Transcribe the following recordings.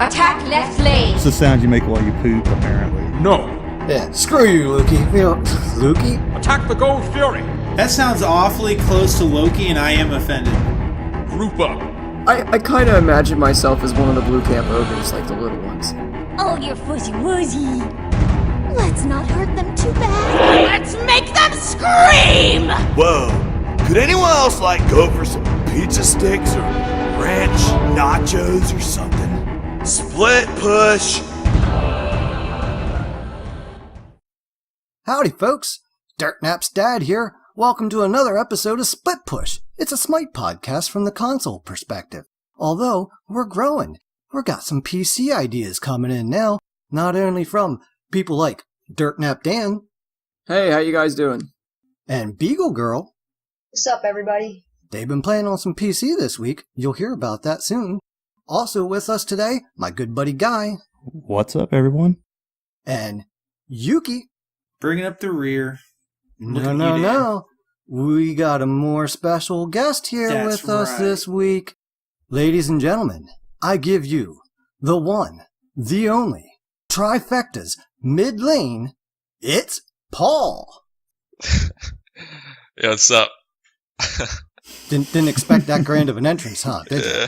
Attack left lane. It's the sound you make while you poop, apparently. No. Yeah, screw you, Loki. Loki? Attack the Gold Fury. That sounds awfully close to Loki, and I am offended. Group up. I kind of imagine myself as one of the blue camp ogres, like the little ones. Oh, you're fuzzy-wuzzy. Let's not hurt them too bad. Let's make them scream! Whoa. Could anyone else, go for some pizza sticks or ranch nachos or something? Split push. Howdy, folks. Dirtnap's dad here. Welcome to another episode of Split Push. It's a Smite podcast from the console perspective. Although, we're growing. We've got some PC ideas coming in now, not only from people like Dirtnap Dan. Hey, how you guys doing? And Beagle Girl. What's up, everybody? They've been playing on some PC this week. You'll hear about that soon. Also with us today, my good buddy Guy. What's up, everyone? And Yuki. Bringing up the rear. No. We got a more special guest here with us this week. Ladies and gentlemen, I give you the one, the only, Trifecta's mid lane. It's Paul. Yeah, what's up? Didn't expect that grand of an entrance, huh? Did you?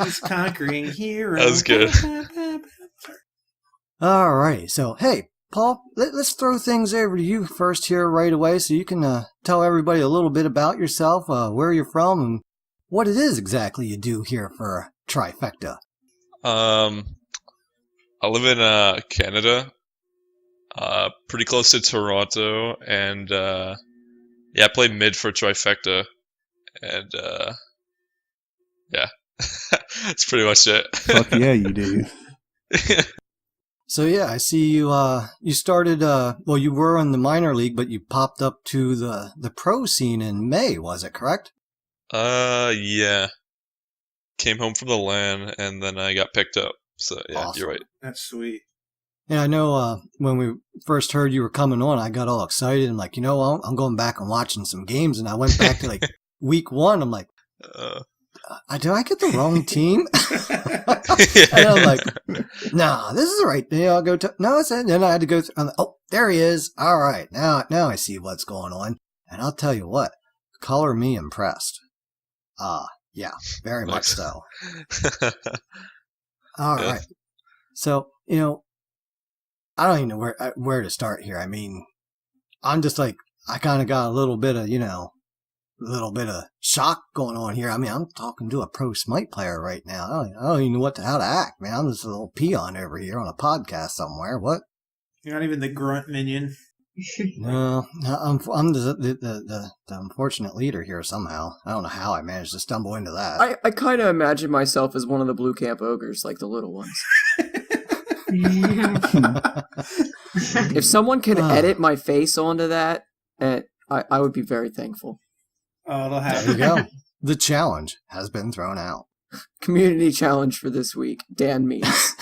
He's conquering hero. That was good. Alrighty, so hey, Paul, let's throw things over to you first here right away so you can tell everybody a little bit about yourself, where you're from, and what it is exactly you do here for Trifecta. I live in Canada, pretty close to Toronto, and I play mid for Trifecta, and yeah, that's pretty much it. Fuck yeah, you do. So yeah, I see you, you started, you were in the minor league, but you popped up to the pro scene in May, was it correct? Yeah. Came home from the LAN, and then I got picked up. So yeah, Awesome. You're right. That's sweet. And I know, when we first heard you were coming on, I got all excited and like, I'm going back and watching some games, and I went back to like week 1, I'm like, did I get the wrong team? And I'm like, nah, this is right. I'll go to, no, it's it. Then I had to go through, there he is. All right. Now I see what's going on. And I'll tell you what, color me impressed. Yeah, very much so. All right. So, I don't even know where to start here. I mean, I'm just like, I kind of got a little bit of shock going on here. I mean, I'm talking to a pro Smite player right now. I don't even know how to act, man. I'm just a little peon over here on a podcast somewhere. What? You're not even the grunt minion. No, I'm the unfortunate leader here somehow. I don't know how I managed to stumble into that. I kind of imagine myself as one of the blue camp ogres, like the little ones. If someone could edit my face onto that, I would be very thankful. Oh, it'll happen. There you go. The challenge has been thrown out. Community challenge for this week. Dan memes.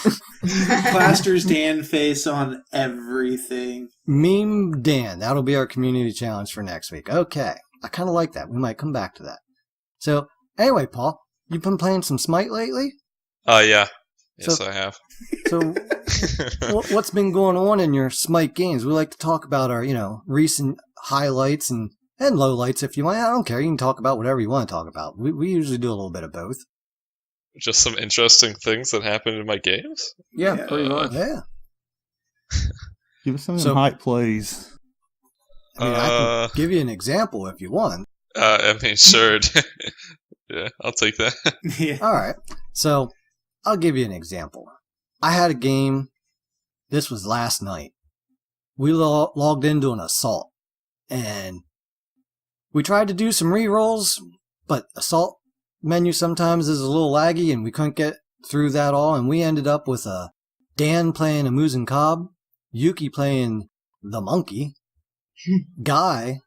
Plasters Dan face on everything. Meme Dan. That'll be our community challenge for next week. Okay. I kind of like that. We might come back to that. So, anyway, Paul, you've been playing some Smite lately? Yeah. Yes, I have. So, what's been going on in your Smite games? We like to talk about our, recent highlights and lowlights if you want. I don't care. You can talk about whatever you want to talk about. We usually do a little bit of both. Just some interesting things that happened in my games? Yeah, pretty much. Yeah. Give us some hype plays. I mean, I can give you an example if you want. Sure. Yeah, I'll take that. Yeah. All right. So, I'll give you an example. I had a game. This was last night. We logged into an assault. And we tried to do some rerolls, but assault menu sometimes is a little laggy, and we couldn't get through that all, and we ended up with Dan playing a Moose and Cobb, Yuki playing the Monkey, Guy,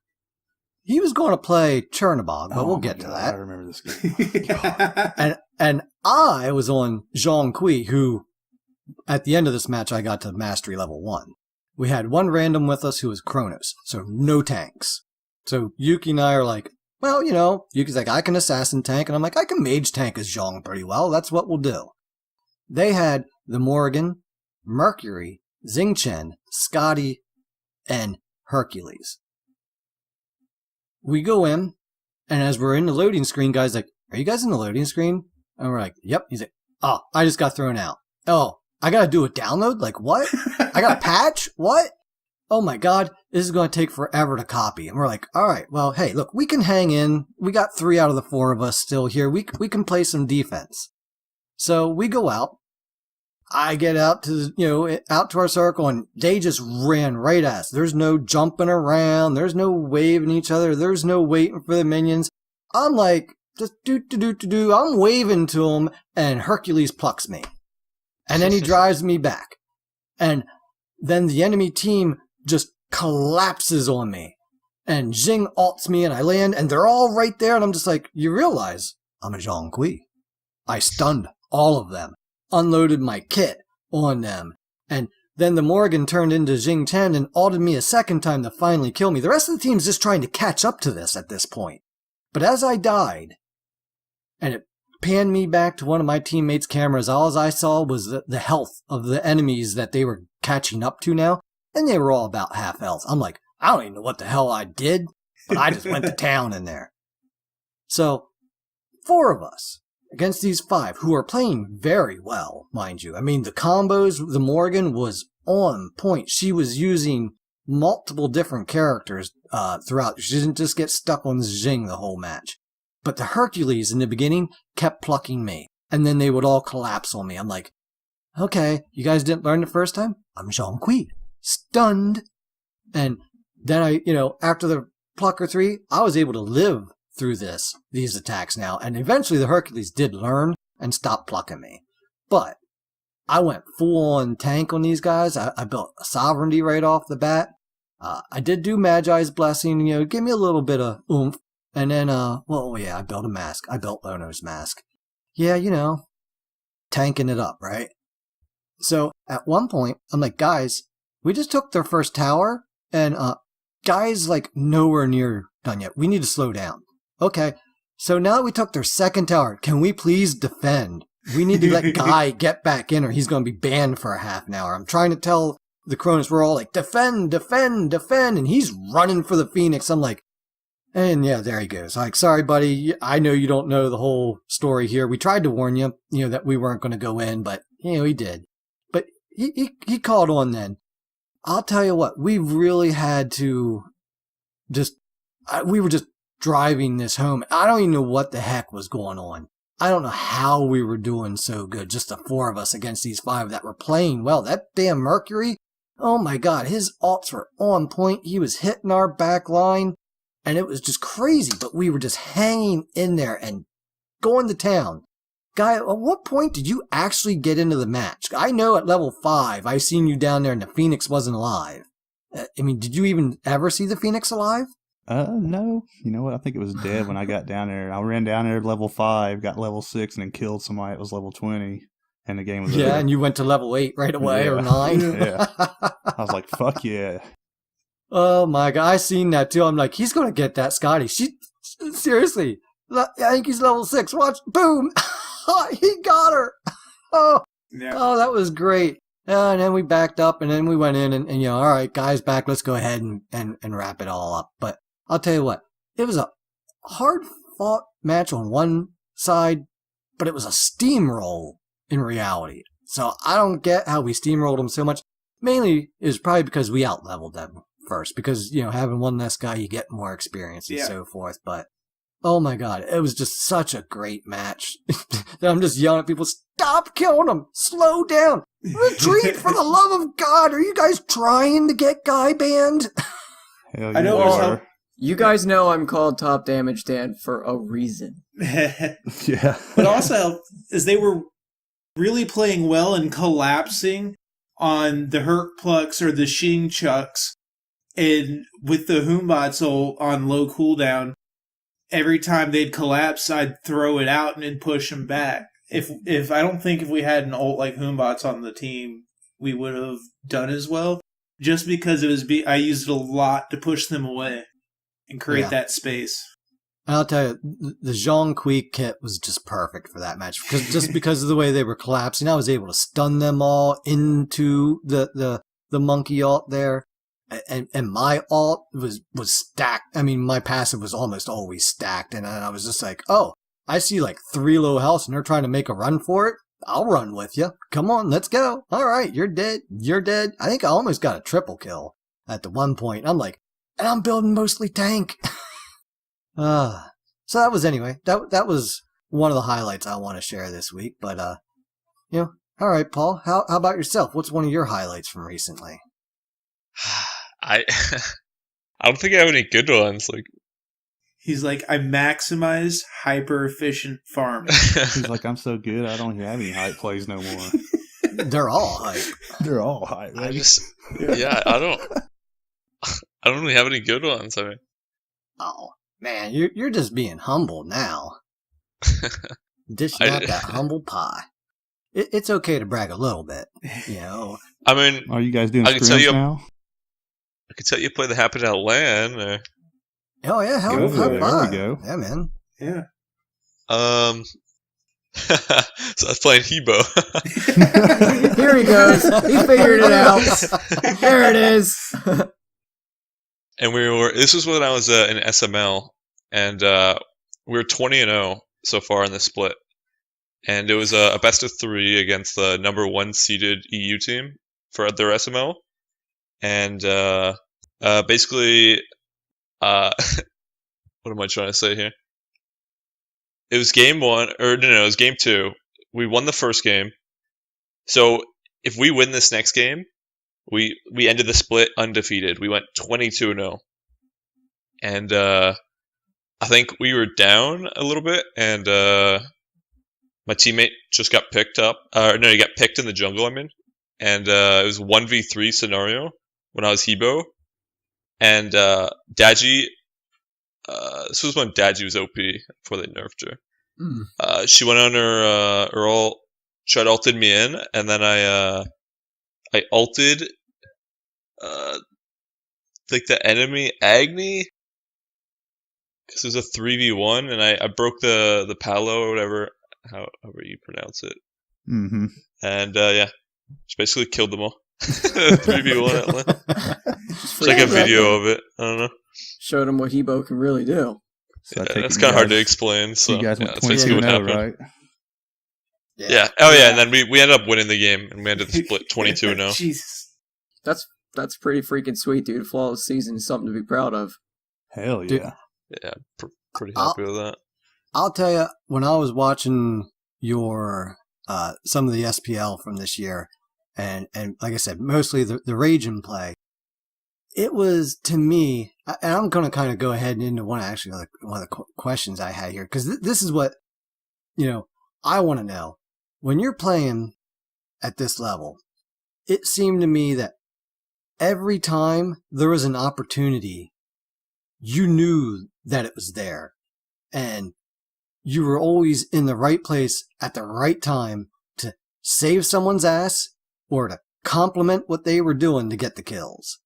he was going to play Chernobog, but we'll get to that. I remember this game. and I was on Zhong Kui, who, at the end of this match, I got to Mastery Level 1. We had one random with us who was Kronos, so no tanks. So Yuki and I are like, well, Yuki's like, I can assassin tank, and I'm like, I can mage tank as Zhong pretty well. That's what we'll do. they had the Morgan, Mercury, Xingchen, Scotty, and Hercules. We go in, and as we're in the loading screen, guys like, are you guys in the loading screen? And we're like, yep. He's like, oh, I just got thrown out. Oh, I gotta do a download? Like, what? I got a patch? What? Oh my God, this is gonna take forever to copy. And we're like, all right, well, hey, look, we can hang in. We got 3 out of the 4 of us still here. We can play some defense. So we go out. I get out to, out to our circle, and they just ran right at us. There's no jumping around. There's no waving each other. There's no waiting for the minions. I'm like, just do. I'm waving to him, and Hercules plucks me. And then he drives me back. And then the enemy team just collapses on me. And Jing alts me, and I land, and they're all right there, and I'm just like, you realize I'm a Zhong Kui. I stunned all of them. Unloaded my kit on them. And then the Morgan turned into Jing Chen and ulted me a second time to finally kill me. The rest of the team's just trying to catch up to this at this point. But as I died, and it panned me back to one of my teammates' cameras, all I saw was the health of the enemies that they were catching up to now, and they were all about half health. I'm like, I don't even know what the hell I did, but I just went to town in there. So, 4 of us against these 5 who are playing very well, mind you. I mean, the combos, the Morgan was on point. She was using multiple different characters throughout. She didn't just get stuck on Xing the whole match. But the Hercules in the beginning kept plucking me. And then they would all collapse on me. I'm like, okay, you guys didn't learn the first time? I'm Zhong Kui. Stunned. And then after the Plucker 3, I was able to live through these attacks now, and eventually the Hercules did learn and stop plucking me. But I went full on tank on these guys. I built a sovereignty right off the bat. I did do Magi's blessing, give me a little bit of oomph. And then, I built a mask. I built Lono's mask. Yeah, tanking it up, right? So at one point, I'm like, guys, we just took their first tower, and guys like nowhere near done yet. We need to slow down. Okay, so now that we took their second tower, can we please defend? We need to let Guy get back in, or he's going to be banned for a half an hour. I'm trying to tell the Cronus, we're all like, defend, and he's running for the Phoenix. I'm like, and yeah, there he goes. Like, sorry, buddy, I know you don't know the whole story here. We tried to warn you, that we weren't going to go in, but, he did. But he called on then. I'll tell you what, we really had to we were just driving this home. I don't even know what the heck was going on. I don't know how we were doing so good, just the 4 of us against these 5 that were playing well. That damn Mercury, oh my God, his ults were on point. He was hitting our back line, and it was just crazy, but we were just hanging in there and going to town. Guy, at what point did you actually get into the match? I know at level 5, I seen you down there and the Phoenix wasn't alive. Did you even ever see the Phoenix alive? No. You know what? I think it was dead when I got down there. I ran down there at level 5, got level 6, and then killed somebody that was level 20, and the game was over. Yeah, and you went to level 8 right away, or 9. Yeah. I was like, fuck yeah. Oh my God, I seen that too. I'm like, he's going to get that Scotty. Seriously, I think he's level 6. Watch, boom. He got her. Oh, that was great. And then we backed up, and then we went in, and all right, guys, back. Let's go ahead and wrap it all up. But I'll tell you what, it was a hard-fought match on one side, but it was a steamroll in reality. So I don't get how we steamrolled them so much. Mainly, it was probably because we out-leveled them first. Because, having one less guy, you get more experience and so forth. But, oh my God, it was just such a great match. I'm just yelling at people, stop killing them! Slow down! Retreat for the love of God! Are you guys trying to get Guy banned? Hell yeah, I know. You guys know I'm called Top Damage Dan for a reason. Yeah. But also, as they were really playing well and collapsing on the Herc Plucks or the Xing Chucks, and with the Humbats on low cooldown, every time they'd collapse, I'd throw it out and then push them back. If I don't think if we had an ult like Humbats on the team, we would have done as well. Just because I used it a lot to push them away and create that space. And I'll tell you, the Zhong Kui kit was just perfect for that match because of the way they were collapsing. I was able to stun them all into the monkey ult there, and my ult was stacked. I mean, my passive was almost always stacked, and I was just like, oh, I see like 3 low health, and they're trying to make a run for it. I'll run with you. Come on, let's go. All right, you're dead. You're dead. I think I almost got a triple kill at the one point. I'm like, and I'm building mostly tank. So that was that was one of the highlights I want to share this week. But all right, Paul. How about yourself? What's one of your highlights from recently? I don't think I have any good ones. Like He's like, I maximize hyper efficient farming. He's like, I'm so good, I don't have any hype plays no more. They're all hype. They're all hype. I Baby. just I don't really have any good ones. I mean, Oh man, you're just being humble now. Dishing out that humble pie. It's okay to brag a little bit, you know. I mean, Are you guys doing I can tell scrims you- now? I could tell you play the Happen Out LAN. Oh yeah, hell, Go high there, there we five. go. Yeah, man. Yeah. So I was playing Hebo. Here he goes. He figured it out. There it is. And this was when I was in SML, and we were 20-0 so far in the split. And it was a best of 3 against the number 1 seeded EU team for their SML. And basically, what am I trying to say here? It was game 1, or no, it was game 2. We won the first game. So if we win this next game, we ended the split undefeated. We went 22-0. And I think we were down a little bit, and my teammate just got picked up. No, he got picked in the jungle, I mean. And it was 1v3 scenario when I was Hebo. And Daji, this was when Daji was OP before they nerfed her. She went on her ult, tried ulted me in, and then I ulted like the enemy Agni, because it was a 3v1, and I broke the Palo or whatever, however you pronounce it. Mm-hmm. And just basically killed them all. 3v1 at LAN. It's like a video of it. I don't know. Showed him what Hebo can really do. So I Yeah, take that's it kind of you hard to guys- explain. So You guys went that's basically what 22-0, happened. right? Yeah. Oh yeah, and then we ended up winning the game, and we ended the split 22-0. Jesus. That's pretty freaking sweet, dude. Flawless season is something to be proud of. Hell yeah. Dude. Yeah, pretty happy with that. I'll tell you, when I was watching your some of the SPL from this year, and like I said, mostly the Raging play, it was, to me, and I'm going to kind of go ahead into one of the questions I had here, because this is what, I want to know. When you're playing at this level, it seemed to me that every time there was an opportunity, you knew that it was there. And you were always in the right place at the right time to save someone's ass or to complement what they were doing to get the kills.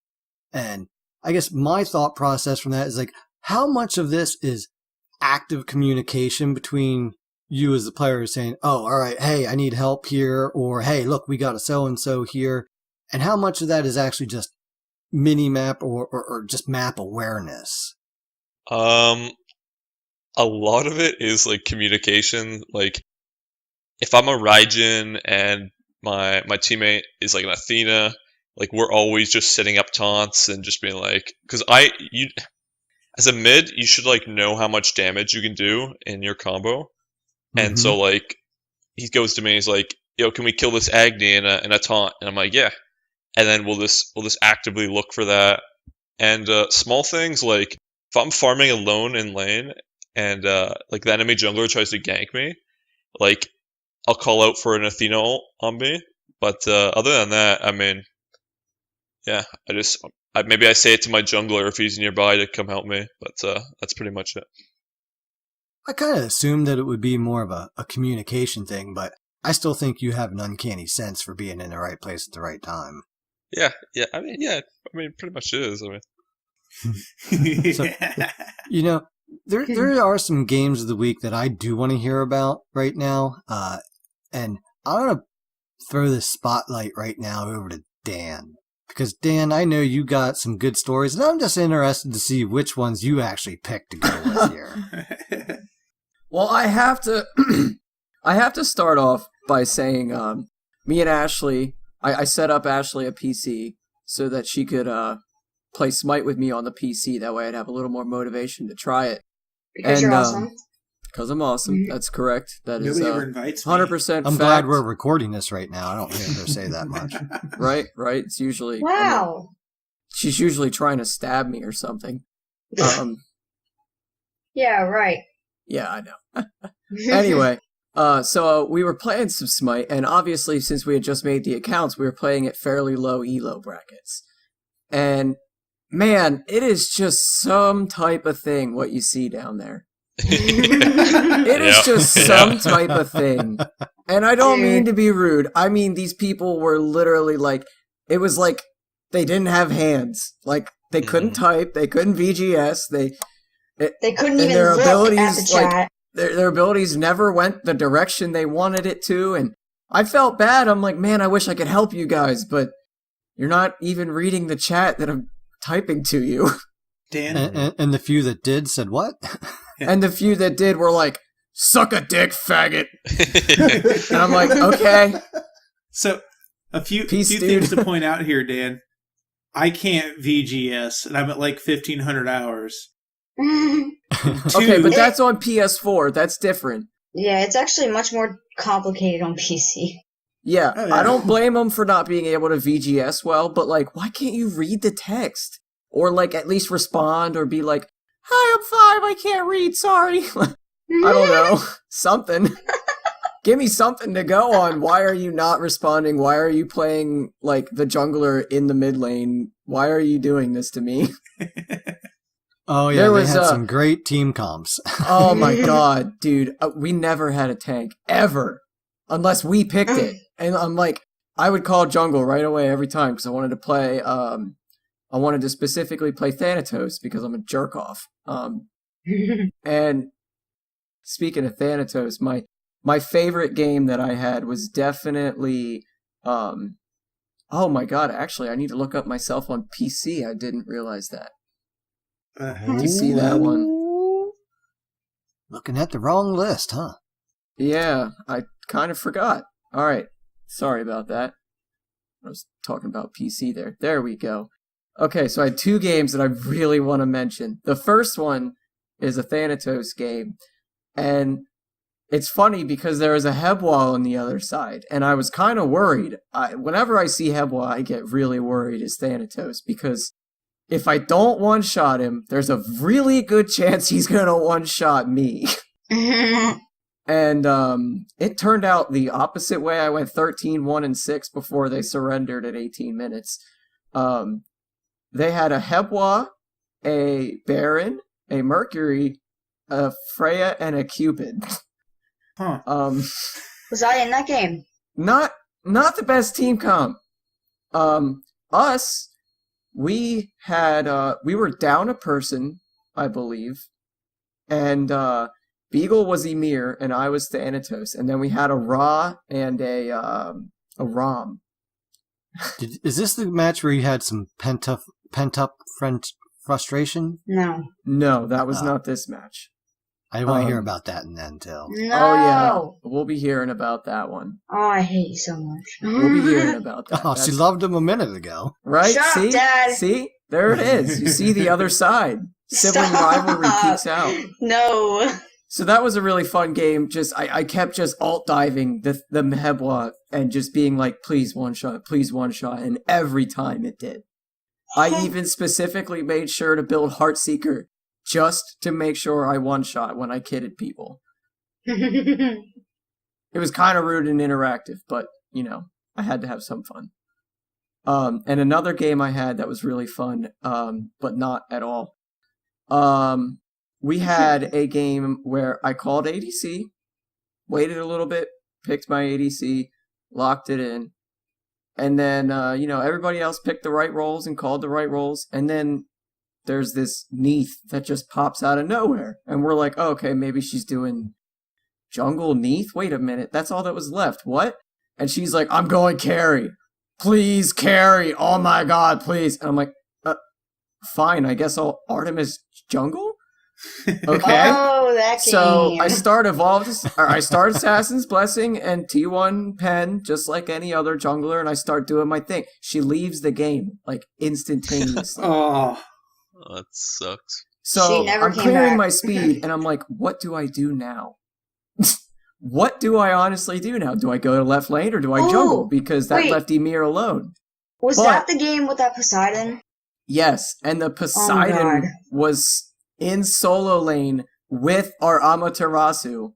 And I guess my thought process from that is like, how much of this is active communication between you as the player saying, oh, all right, hey, I need help here, or hey, look, we got a so-and-so here. And how much of that is actually just mini-map or just map awareness? A lot of it is like communication. Like, if I'm a Raijin and my teammate is like an Athena, like we're always just setting up taunts and just being like, because as a mid, you should like know how much damage you can do in your combo. And so like he goes to me, he's like, yo, can we kill this Agni in a taunt? And I'm like, yeah. And then we'll just actively look for that. And small things like if I'm farming alone in lane and like the enemy jungler tries to gank me, like I'll call out for an Athena ult on me. But other than that, I mean, yeah, maybe I say it to my jungler if he's nearby to come help me. But that's pretty much it. I kind of assumed that it would be more of a communication thing, but I still think you have an uncanny sense for being in the right place at the right time. Yeah. I mean, pretty much it is. I mean, So, There are some games of the week that I do want to hear about right now. And I want to throw this spotlight right now over to Dan. Because, Dan, I know you got some good stories, and I'm just interested to see which ones you actually picked to go with here. Well, I have to I have to start off by saying me and Ashley, I set up Ashley a PC so that she could play Smite with me on the PC. That way I'd have a little more motivation to try it. Because you're awesome. Because I'm awesome. That's correct. That is Nobody ever invites me. 100% I'm glad we're recording this right now. I don't hear her say that much. Right. It's usually... Wow. She's usually trying to stab me or something. Yeah, right. Yeah, I know. Anyway, so we were playing some Smite, and obviously since we had just made the accounts, we were playing at fairly low elo brackets. And man, it is just some type of thing what you see down there. It is just some type of thing. And I don't mean to be rude. I mean, these people were literally like, it was like they didn't have hands. Like, they couldn't type, they couldn't VGS, they couldn't even their look abilities, at the chat. like, their abilities never went the direction they wanted it to, and I felt bad. I'm like, man, I wish I could help you guys, but you're not even reading the chat that I'm typing to you. Dan? And the few that did said what? And the few that did were like, suck a dick, faggot. And I'm like, okay. So, a few Peace, things dude. to point out here, Dan. I can't VGS, and I'm at like 1,500 hours. Okay, but that's on PS4. That's different. Yeah, it's actually much more complicated on PC. Yeah, Oh, yeah. I don't blame them for not being able to VGS well, but like, why can't you read the text? Or like, at least respond or be like, hi, I'm 5, I can't read, sorry. I don't know. Something. Give me something to go on. Why are you not responding? Why are you playing like the jungler in the mid lane? Why are you doing this to me? Oh, yeah, There they was, had some great team comps. Oh my god, dude. We never had a tank. Ever. Unless we picked it. And I'm like, I would call jungle right away every time because I wanted to play, I wanted to specifically play Thanatos because I'm a jerk off. And speaking of Thanatos, my favorite game that I had was definitely, oh my god, actually, I need to look up myself on PC. I didn't realize that. Did you see that one? Looking at the wrong list, huh? Yeah, I kind of forgot. Alright, sorry about that. I was talking about PC there. There we go. Okay, so I had 2 games that I really want to mention. The first one is a Thanatos game, and it's funny because there is a Hebwa on the other side, and I was kind of worried. Whenever I see Hebwa, I get really worried as Thanatos, because if I don't one-shot him, there's a really good chance he's going to one-shot me. And it turned out the opposite way. I went 13-1-6 before they surrendered at 18 minutes. They had a Hebwa, a Baron, a Mercury, a Freya, and a Cupid. Huh. Was I in that game? Not the best team comp. Us, we had we were down a person, I believe, and Beagle was Emir, and I was Thanatos, and then we had a Ra and a Rom. Is this the match where you had some pent up frustration? No, that was not this match. I want to hear about that in that until. No. Oh yeah, we'll be hearing about that one. Oh, I hate you so much. We'll be hearing about that. Oh, she loved him a minute ago. Right? Shut up, See? Dad. See? There it is. You see the other side. Sibling Stop. rivalry peeks out. No. So that was a really fun game. Just I kept just alt diving the Hebwa and just being like, please one shot, and every time it did. I even specifically made sure to build Heartseeker just to make sure I one shot when I kidded people. It was kind of rude and interactive, but you know, I had to have some fun. And another game I had that was really fun, but not at all. We had a game where I called ADC, waited a little bit, picked my ADC, locked it in, and then, everybody else picked the right roles and called the right roles, and then there's this Neath that just pops out of nowhere. And we're like, oh, okay, maybe she's doing jungle Neath? Wait a minute, that's all that was left. What? And she's like, I'm going carry. Please carry. Oh my god, please. And I'm like, fine, I guess I'll Artemis jungle? Okay. Oh, that game. So I start Assassin's Blessing and T1 Pen just like any other jungler, and I start doing my thing. She leaves the game like instantaneously. Oh, That sucks. She So never I'm came clearing back. my speed, and I'm like, what do I do now? What do I honestly do now? Do I go to left lane or do I Oh, jungle? Because that wait. left Ymir alone. Was But- that the game with that Poseidon? Yes, and the Poseidon God. was in solo lane with our Amaterasu.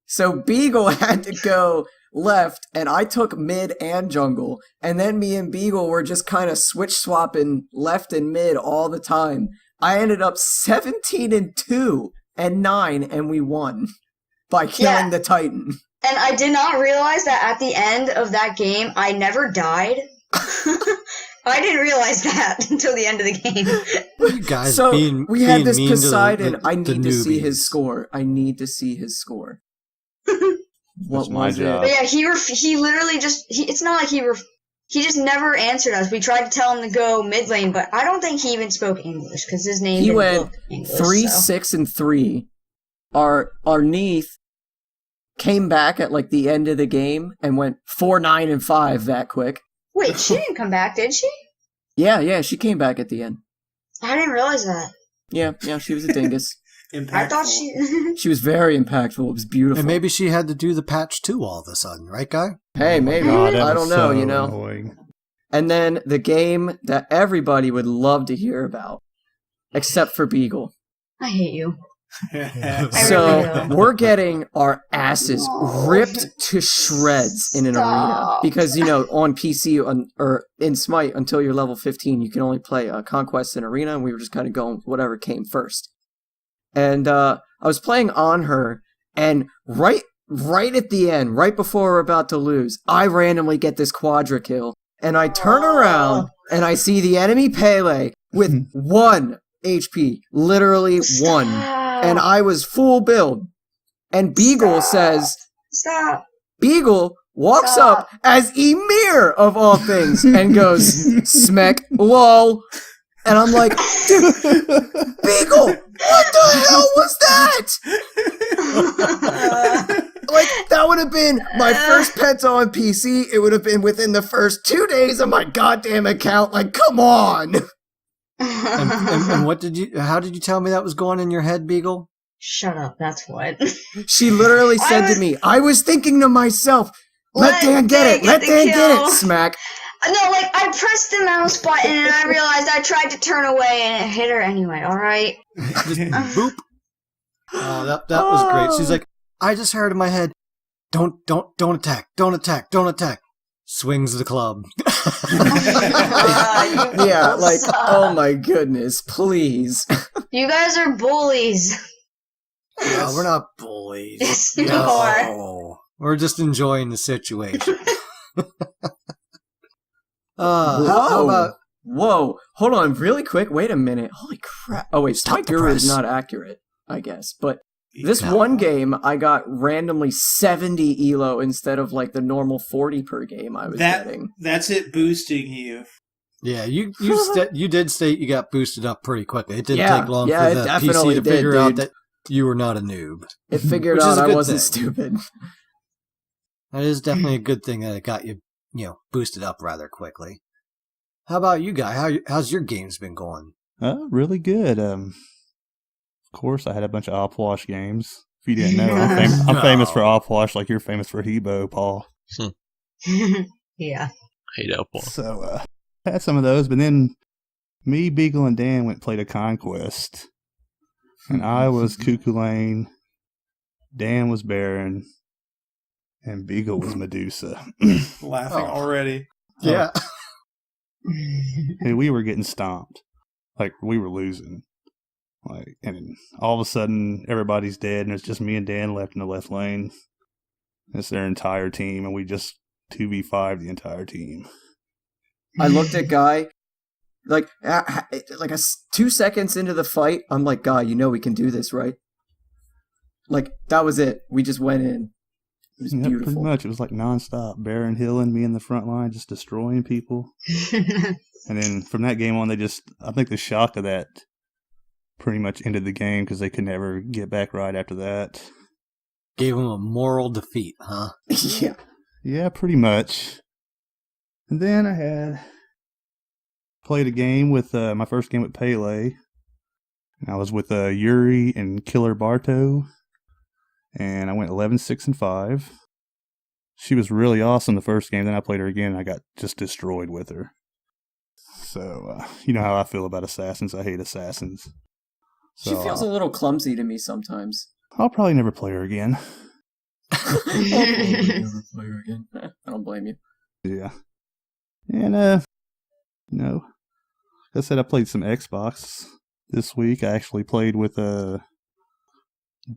So Beagle had to go left, and I took mid and jungle. And then me and Beagle were just kind of switch swapping left and mid all the time. I ended up 17-2 and 9, and we won by killing Yeah. the Titan. And I did not realize that at the end of that game, I never died. I didn't realize that until the end of the game. You guys So being we had being this mean to Poseidon. the I need to see newbies. his score. I need to see his score. That's my job. But yeah, he literally just it's not like he just never answered us. We tried to tell him to go mid lane, but I don't think he even spoke English because his name He didn't went look English. 3, so. 6, and 3. Our Neath came back at like the end of the game and went 4, 9, and 5 that quick. Wait, she didn't come back, did she? Yeah, she came back at the end. I didn't realize that. Yeah, she was a dingus. impactful. I thought she. She was very impactful. It was beautiful. And maybe she had to do the patch too all of a sudden, right, guy? Hey, maybe. God, that I was don't know, so you know. annoying. And then the game that everybody would love to hear about, except for Beagle. I hate you. I So really do. we're getting our asses No. ripped to shreds in an arena Stop. because on PC or in Smite until you're level 15 you can only play Conquest and Arena, and we were just kind of going with whatever came first. And I was playing on her, and right at the end, right before we're about to lose, I randomly get this quadra kill, and I turn around and I see the enemy Pele with 1 HP, literally 1. Stop. And I was full build. And Beagle says, Stop. Beagle walks Stop. up as Ymir of all things and goes, smack, lol. And I'm like, dude, Beagle, what the hell was that? Like, that would have been my first penta on PC. It would have been within the first 2 days of my goddamn account. Like, come on. And what did you? How did you tell me that was going in your head, Beagle? Shut up. That's what. She literally said to me, I was thinking to myself, let Dan get it. Let the Dan get kill. it. Smack. No, like I pressed the mouse button and I realized I tried to turn away and it hit her anyway. All right. Just boop. Oh, that was great. She's like, I just heard in my head, don't attack, don't attack, don't attack. Swings the club. Yeah, like, oh my goodness, please. You guys are bullies. No, we're not bullies. Yes, you are. No, we're just enjoying the situation. How about Whoa, hold on, really quick. Wait a minute. Holy crap! Oh wait, Stop Smite the Guru is press. not accurate, I guess. But this No. one game, I got randomly 70 elo instead of like the normal 40 per game I was getting. That's it boosting you. Yeah, you did state you got boosted up pretty quickly. It didn't Yeah, take long yeah, for it the definitely PC to did, figure out dude. that you were not a noob. It figured Which is out a I good wasn't thing. stupid. That is definitely a good thing that it got you, boosted up rather quickly. How about you, Guy? How's your games been going? Really good. Of course, I had a bunch of Opwash games. If you didn't know, I'm famous for Opwash, like you're famous for Hebo, Paul. Yeah. Hate Apple. So, I had some of those, but then me, Beagle, and Dan went and played a Conquest. And I was Cuckoo Lane, Dan was Baron, and Beagle was Medusa. Laughing Oh. already. Yeah. And we were getting stomped. Like, we were losing. Like, and all of a sudden, everybody's dead, and it's just me and Dan left in the left lane. It's their entire team, and we just 2v5 the entire team. I looked at Guy. Like 2 seconds into the fight, I'm like, God, you know we can do this, right? Like, that was it. We just went in. It was beautiful. Pretty much. It was like nonstop. Baron Hillen, me in the front line, just destroying people. And then from that game on, I think the shock of that pretty much ended the game because they could never get back right after that. Gave them a moral defeat, huh? Yeah. Yeah, pretty much. And then I had played a game with my first game with Pele. I was with Yuri and Killer Barto, and I went 11-6-5. She was really awesome the first game. Then I played her again, and I got just destroyed with her. So you know how I feel about assassins. I hate assassins. So, she feels a little clumsy to me sometimes. I'll probably never play her again. I don't blame you. Yeah. And like I said, I played some Xbox this week. I actually played with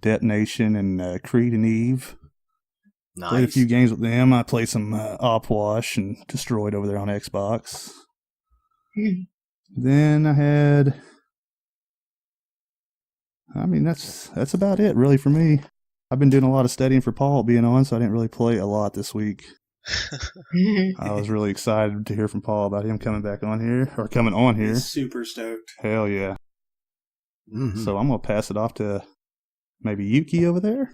Detonation and Creed and Eve. Nice. Played a few games with them. I played some Opwash and Destroyed over there on Xbox. Then I had... I mean, that's about it, really, for me. I've been doing a lot of studying for Paul being on, so I didn't really play a lot this week. I was really excited to hear from Paul about him coming on here. He's super stoked. Hell yeah. Mm-hmm. So I'm going to pass it off to maybe Yuki over there.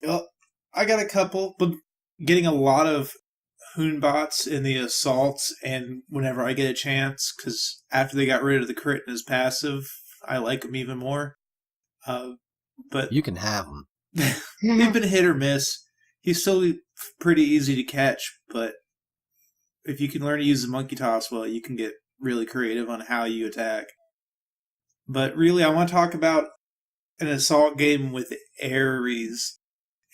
Well, I got a couple, but getting a lot of Hoonbots in the assaults, and whenever I get a chance, because after they got rid of the crit and his passive, I like him even more. But you can have him. They've been hit or miss. He's still pretty easy to catch, but if you can learn to use the monkey toss well, you can get really creative on how you attack. But really, I want to talk about an assault game with Ares,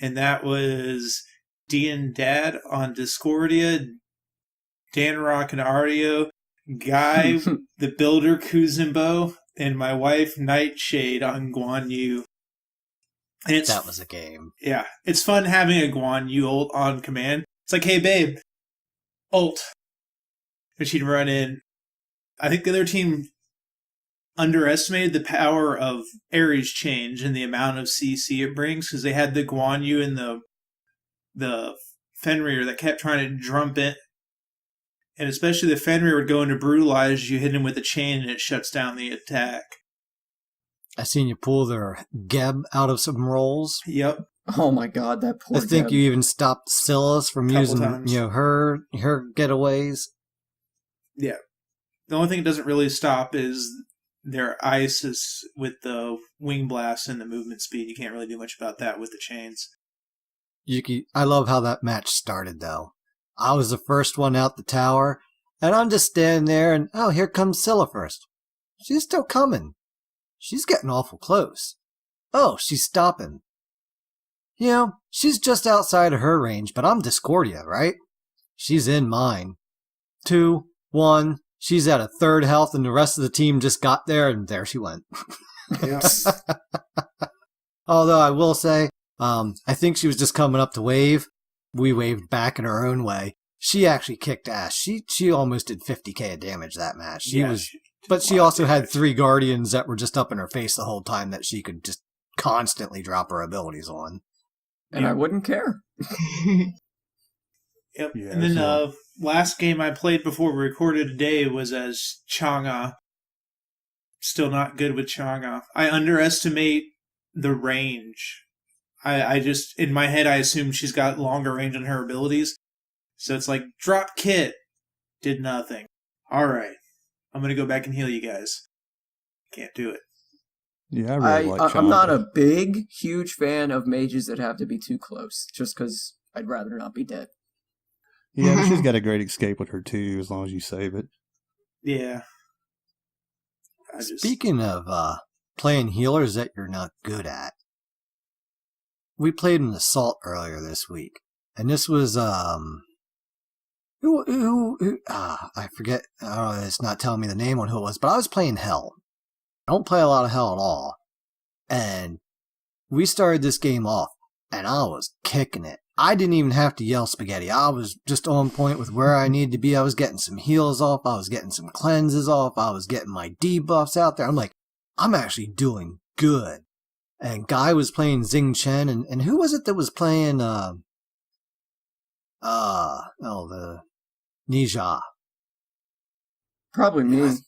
and that was Dean Dad on Discordia, Dan Rock and Ardio, Guy the Builder Kuzimbo, and my wife Nightshade on Guan Yu. And that was a game. Yeah, it's fun having a Guan Yu ult on command. It's like, hey babe, ult. And she'd run in. I think the other team underestimated the power of Ares change and the amount of CC it brings, because they had the Guan Yu and the Fenrir that kept trying to drum it. And especially the Fenrir would go into brutalize, you hit him with a chain and it shuts down the attack. I seen you pull their Geb out of some rolls. Yep. Oh my god, that poor I think Geb. you even stopped Silas from using times. her getaways. Yeah. The only thing it doesn't really stop is their ice is with the wing blast and the movement speed. You can't really do much about that with the chains. Yuki, I love how that match started though. I was the first one out the tower, and I'm just standing there, and oh, here comes Scylla first. She's still coming. She's getting awful close. Oh, she's stopping. You know, she's just outside of her range, but I'm Discordia, right? She's in mine. 2, 1, she's at a third health, and the rest of the team just got there, and there she went. Yeah. Although I will say, I think she was just coming up to wave. We waved back in her own way. She actually kicked ass. She almost did 50k of damage that match. She also had 3 guardians that were just up in her face the whole time that she could just constantly drop her abilities on. And I wouldn't care. Yep. Yeah, and then last game I played before we recorded today was as Chang'e. Still not good with Chang'e. I underestimate the range. I just, in my head, I assume she's got longer range on her abilities. So it's like, drop kit. Did nothing. Alright. I'm going to go back and heal you guys. Can't do it. Yeah, I really like I'm not Chandra. a huge fan of mages that have to be too close, just because I'd rather not be dead. Yeah, but she's got a great escape with her too, as long as you save it. Yeah. Speaking of playing healers that you're not good at, we played an assault earlier this week, and this was I forget. It's not telling me the name on who it was, but I was playing Hell. I don't play a lot of Hell at all, and we started this game off, and I was kicking it. I didn't even have to yell spaghetti. I was just on point with where I needed to be. I was getting some heals off. I was getting some cleanses off. I was getting my debuffs out there. I'm like, I'm actually doing good. And Guy was playing Xing Chen. And who was it that was playing, the Nija? Probably me.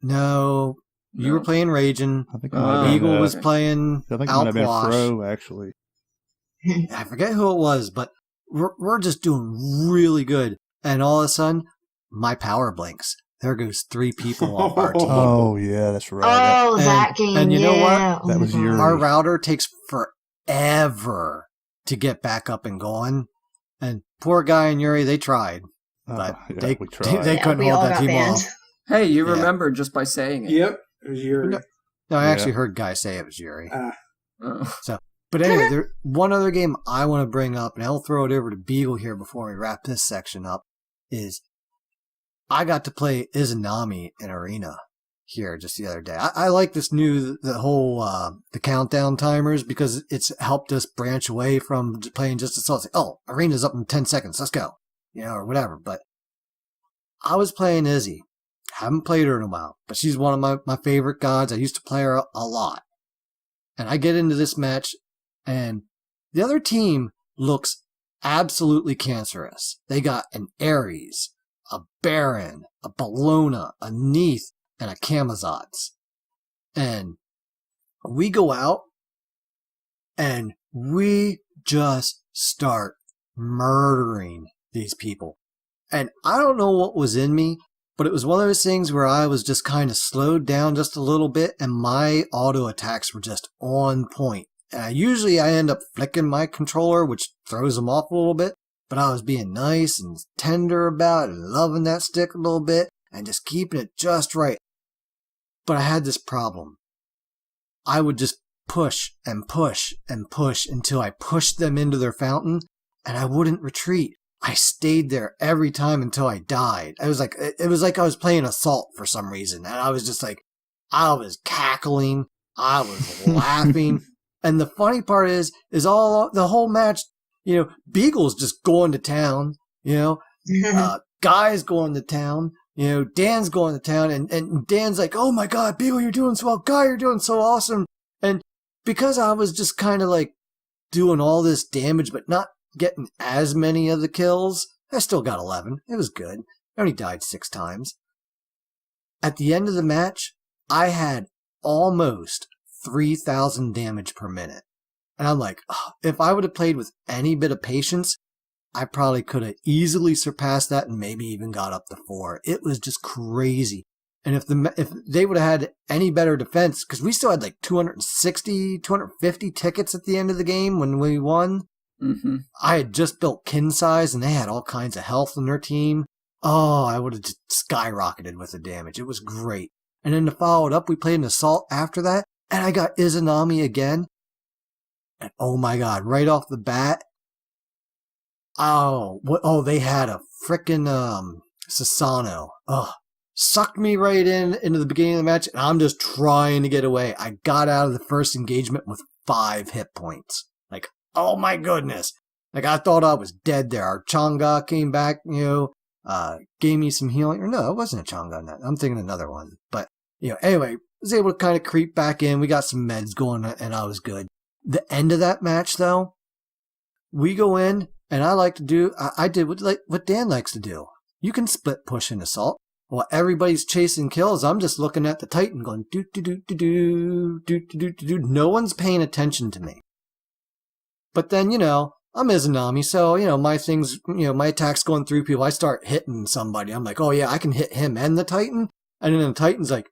No, you No. were playing Raging. I think it might have been, Eagle was playing I think it might have been Outwash. Fro, actually. I forget who it was, but we're just doing really good. And all of a sudden, my power blinks. There goes 3 people off our team. Oh, yeah, that's right. Oh, that game. and you know what? yeah. That was Oh my your- God. Our router takes forever to get back up and going. And poor Guy and Yuri, they tried. But yeah, they we tried. they Yeah, couldn't we hold all that got team banned. off. Hey, you Yeah. remember just by saying it. Yep. It was your. No, I Yeah. actually heard Guy say it was Yuri. Oh. But anyway, one other game I want to bring up, and I'll throw it over to Beagle here before we wrap this section up, is I got to play Izanami in Arena here just the other day. I like this the whole the countdown timers, because it's helped us branch away from playing just assault. Oh, Arena's up in 10 seconds, let's go, or whatever. But I was playing Izzy. Haven't played her in a while, but she's one of my favorite gods. I used to play her a lot. And I get into this match, and the other team looks absolutely cancerous. They got an Ares, a Baron, a Bellona, a Neith, and a Camazotz. And we go out, and we just start murdering these people. And I don't know what was in me, but it was one of those things where I was just kind of slowed down just a little bit, and my auto attacks were just on point. And usually I end up flicking my controller, which throws them off a little bit, but I was being nice and tender about it and loving that stick a little bit and just keeping it just right. But I had this problem. I would just push and push and push until I pushed them into their fountain, and I wouldn't retreat. I stayed there every time until I died. It was like I was playing Assault for some reason, and I was just like, I was cackling, I was laughing, and the funny part is all the whole match, Beagle's just going to town, Guy's going to town, Dan's going to town, and Dan's like, oh my God, Beagle, you're doing so well, Guy, you're doing so awesome, and because I was just kind of like doing all this damage, but not getting as many of the kills, I still got 11. It was good. I only died 6 times. At the end of the match, I had almost 3,000 damage per minute. And I'm like, if I would have played with any bit of patience, I probably could have easily surpassed that and maybe even got up to 4. It was just crazy. And if they would have had any better defense, because we still had like 260, 250 tickets at the end of the game when we won. Mm-hmm. I had just built kin size, and they had all kinds of health in their team. Oh, I would have just skyrocketed with the damage. It was great. And then to follow it up, we played an Assault after that, and I got Izanami again. And oh my God, right off the bat, they had a frickin' Sasano. Sucked me right into the beginning of the match, and I'm just trying to get away. I got out of the first engagement with 5 hit points. Like, oh my goodness. Like, I thought I was dead there. Our Chang'e came back, gave me some healing. Or no, it wasn't a Chang'e. I'm thinking another one. But, anyway, was able to kind of creep back in. We got some meds going, and I was good. The end of that match, though, we go in, and I did what Dan likes to do. You can split push and Assault. While everybody's chasing kills, I'm just looking at the Titan going, do. No one's paying attention to me. But then, I'm Izanami, so, my things, my attacks going through people, I start hitting somebody. I'm like, oh yeah, I can hit him and the Titan. And then the Titan's like,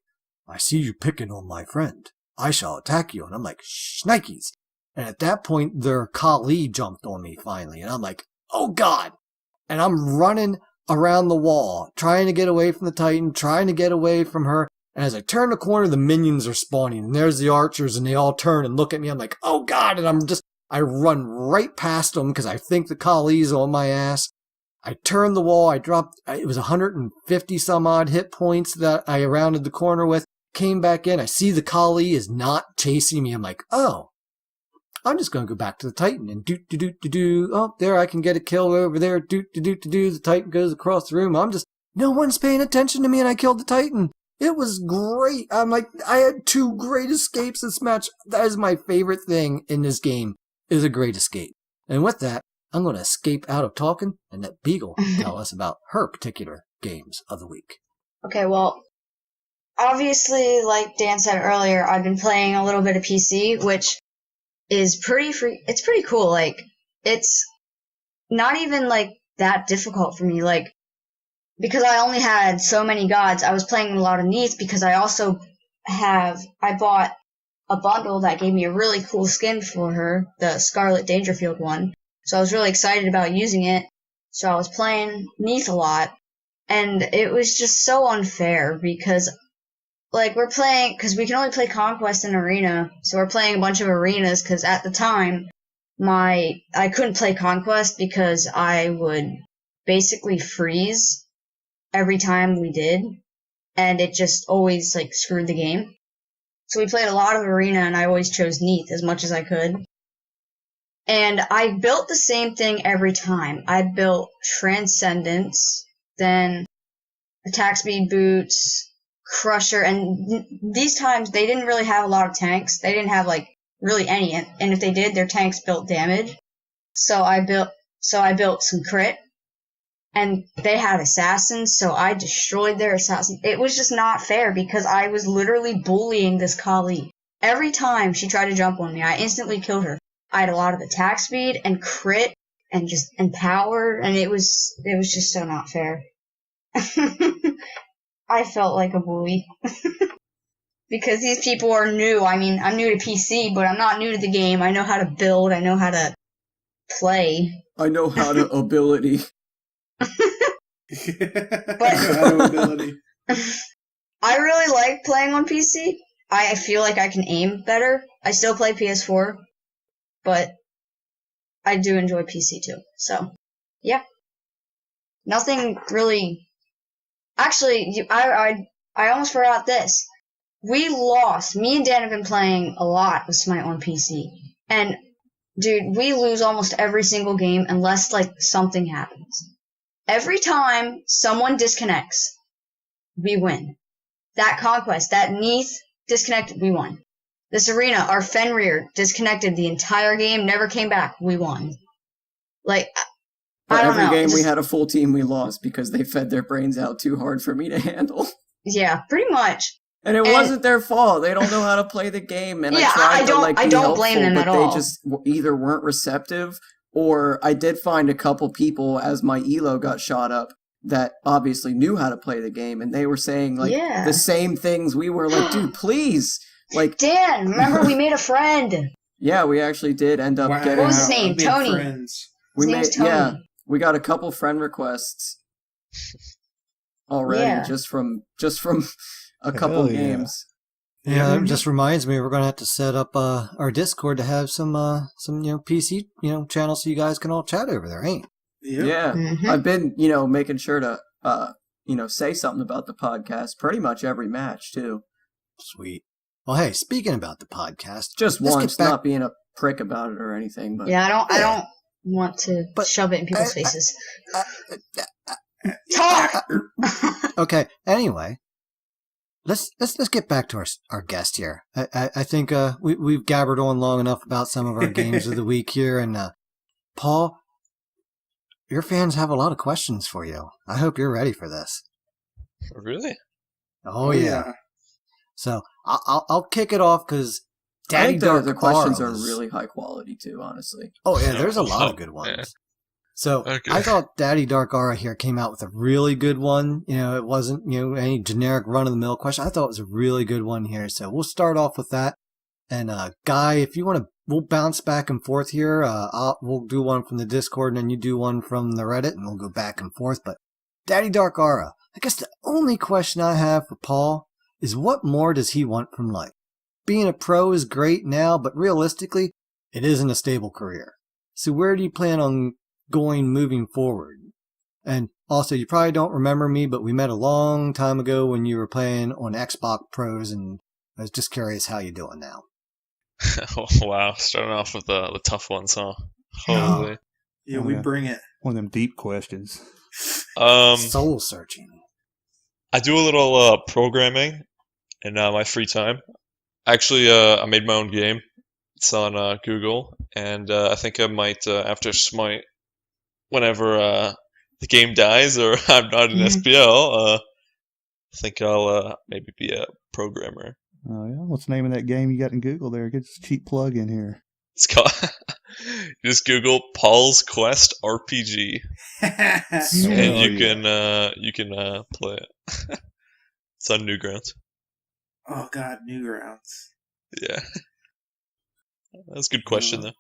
I see you picking on my friend. I shall attack you. And I'm like, shnikes. And at that point, their Kali jumped on me finally. And I'm like, oh God. And I'm running around the wall, trying to get away from the Titan, trying to get away from her. And as I turn the corner, the minions are spawning. And there's the archers, and they all turn and look at me. I'm like, oh God. And I run right past them because I think the Kali's on my ass. I turned the wall. I dropped, it was 150 some odd hit points that I rounded the corner with. Came back in. I see the Kali is not chasing me. I'm like, oh, I'm just going to go back to the Titan and do. Oh, there, I can get a kill over there. Do. The Titan goes across the room. No one's paying attention to me, and I killed the Titan. It was great. I'm like, I had 2 great escapes this match. That is my favorite thing in this game, is a great escape. And with that, I'm going to escape out of talking and let Beagle tell us about her particular games of the week. Okay, well, obviously, like Dan said earlier, I've been playing a little bit of PC, which is it's pretty cool. Like, it's not even, like, that difficult for me. Like, because I only had so many gods, I was playing a lot of Neath because I bought a bundle that gave me a really cool skin for her, the Scarlet Dangerfield one. So I was really excited about using it. So I was playing Neath a lot. And it was just so unfair because, like, because we can only play Conquest and Arena. So we're playing a bunch of arenas because at the time, I couldn't play Conquest because I would basically freeze every time we did. And it just always, like, screwed the game. So we played a lot of Arena and I always chose Neath as much as I could. And I built the same thing every time. I built Transcendence, then Attack Speed Boots, Crusher, and these times they didn't really have a lot of tanks. They didn't have, like, really any, and if they did, their tanks built damage. So I built some crit, and they had assassins, so I destroyed their assassins. It was just not fair because I was literally bullying this Kali. Every time she tried to jump on me, I instantly killed her. I had a lot of attack speed and crit and power, and it was just so not fair. I felt like a bully. Because these people are new. I mean, I'm new to PC, but I'm not new to the game. I know how to build. I know how to play. I know how to ability. I really like playing on PC. I feel like I can aim better. I still play PS4, but I do enjoy PC too. So, yeah. Nothing really. Actually, I almost forgot this. We lost. Me and Dan have been playing a lot with Smite on PC. And, dude, we lose almost every single game unless, like, something happens. Every time someone disconnects, we win. That Conquest, that Neath disconnected, we won. This Arena, our Fenrir disconnected the entire game, never came back, we won. Like, I don't know. Every game we had a full team, we lost because they fed their brains out too hard for me to handle. Yeah, pretty much. And it wasn't their fault. They don't know how to play the game. And yeah, I don't blame them at all. They just either weren't receptive, or I did find a couple people as my elo got shot up that obviously knew how to play the game, and they were saying like the same things we were like, dude, please. Like, Dan, remember we made a friend. Yeah, we actually did end up getting. What was his name? Tony. Friends. We got a couple friend requests already just from a couple games. Yeah, that just reminds me we're gonna have to set up our Discord to have some PC channels so you guys can all chat over there, ain't? Yeah. Mm-hmm. I've been making sure to say something about the podcast pretty much every match too. Sweet. Well, hey, speaking about the podcast, just once, not being a prick about it or anything, but I don't want to shove it in people's faces. Talk. Okay. Anyway, let's get back to our guest here. I think we've gabbered on long enough about some of our games of the week here, and Paul, your fans have a lot of questions for you. I hope you're ready for this. Really? Oh yeah. So I'll kick it off because Daddy Dark the questions are really high quality too, honestly. Oh yeah, there's a lot of good ones. Yeah. So I thought Daddy Dark Aura here came out with a really good one. It wasn't any generic run of the mill question. I thought it was a really good one here. So we'll start off with that. And Guy, if you want to, we'll bounce back and forth here. We'll do one from the Discord and then you do one from the Reddit, and we'll go back and forth. But Daddy Dark Aura, I guess the only question I have for Paul is what more does he want from life? Being a pro is great now, but realistically, it isn't a stable career. So where do you plan on going moving forward? And also, you probably don't remember me, but we met a long time ago when you were playing on Xbox Pros, and I was just curious how you're doing now. Oh, wow, starting off with the tough ones, huh? Holy. Yeah, Oh, we yeah. bring it. One of them deep questions. Soul searching. I do a little programming in my free time. Actually, I made my own game. It's on Google, and I think I might, after Smite, whenever the game dies or I'm not in SPL, I think I'll maybe be a programmer. Oh yeah, what's the name of that game you got in Google there? Get this cheap plug in here. It's called. You just Google Paul's Quest RPG, and Hell you yeah. can play it. It's on Newgrounds. Oh God, Newgrounds. Yeah, that's a good question though.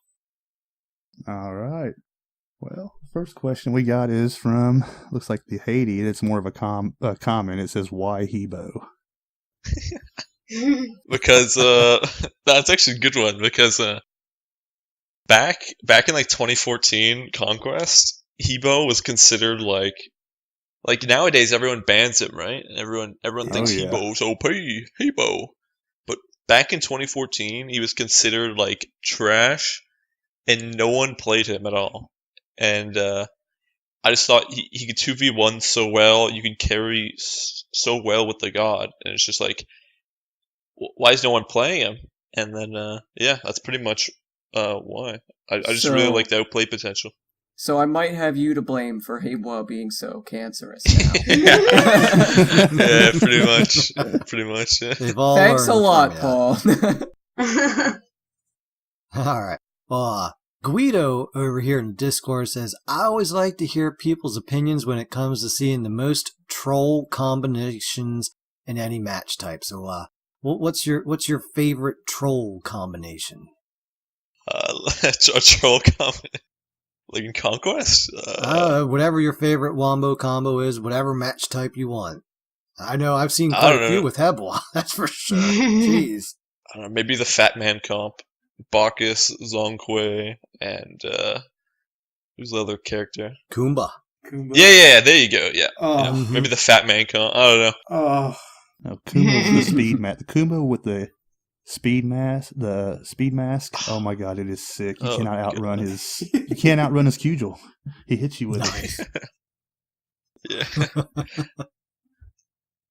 All right. Well, the first question we got is from, looks like the Haiti. It's more of a comment. It says, why Hebo? Because that's actually a good one. Because back in like 2014 Conquest, Hebo was considered like nowadays everyone bans it, right? And everyone thinks yeah. Hebo's OP, Hebo. But back in 2014, he was considered like trash, and no one played him at all. And I just thought he could 2v1 so well. You could carry so well with the god, and it's just like, why is no one playing him? And then yeah, that's pretty much why. I just really like the outplay potential. So I might have you to blame for Heiwa being so cancerous now. Yeah, pretty much. Yeah. They've all Thanks a learned lot, from ya. Paul. All right. Well, Guido over here in Discord says, I always like to hear people's opinions when it comes to seeing the most troll combinations in any match type. So, what's your favorite troll combination? A troll comment. Like in Conquest? Whatever your favorite wombo combo is, whatever match type you want. I know I've seen quite a few with Hebwa, that's for sure. Jeez. I don't know, maybe the Fat Man comp. Bacchus, Zongque, and who's the other character? Kumba. Yeah, there you go. Yeah, Oh. yeah. Maybe the Fat Man comp. I don't know. Oh. No, Kumo with the speed mask. The Kumo with the speed mask. Oh my god, it is sick. You cannot outrun his. You can't outrun his Cugel. He hits you with it. Yeah.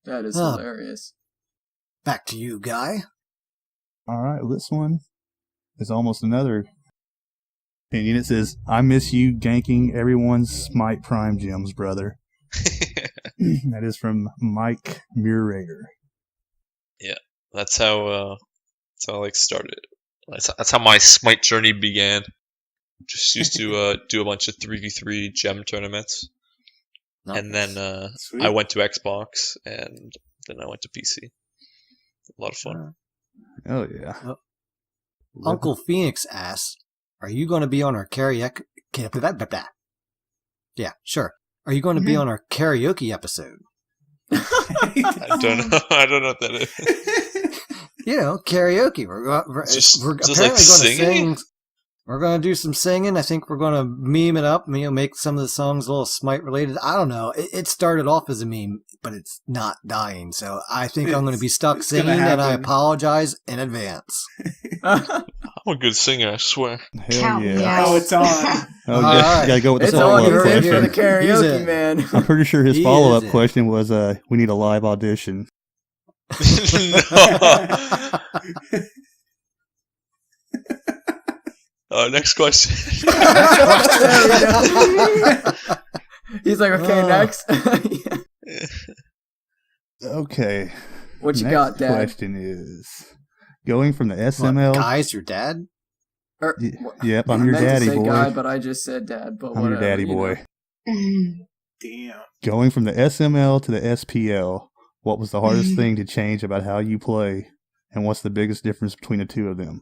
That is hilarious. Back to you, Guy. All right, well, this one is almost another opinion. It says, I miss you ganking everyone's Smite Prime gems, brother. That is from Mike Murator. Yeah, that's how I like started. That's how my Smite journey began. Just used to do a bunch of 3v3 gem tournaments. Nice. And then I went to Xbox, and then I went to PC. A lot of fun. Oh, yeah. Uncle Phoenix asks, are you going to be on our karaoke? Yeah, sure. Are you going to be on our karaoke episode? I don't know. I don't know what that is. You know, karaoke. We're just apparently like going to singing? sing. We're going to do some singing. I think we're going to meme it up. Make some of the songs a little Smite related. I don't know. It started off as a meme, but it's not dying. So I think I'm going to be stuck singing, and I apologize in advance. I'm a good singer, I swear. Hell yeah. Oh, it's on. Oh, yeah. You got to go with the It's follow-up on. You're in here, the question. karaoke man. I'm pretty sure his follow-up question was, we need a live audition. Next question. He's like, okay, next. Okay. What you Next got, Dad? Question is, going from the SML... Guys, your dad? Yep, I'm your daddy, boy. Guy, but I just said Dad. But I'm your daddy, boy. Damn. Going from the SML to the SPL, what was the hardest thing to change about how you play, and what's the biggest difference between the two of them?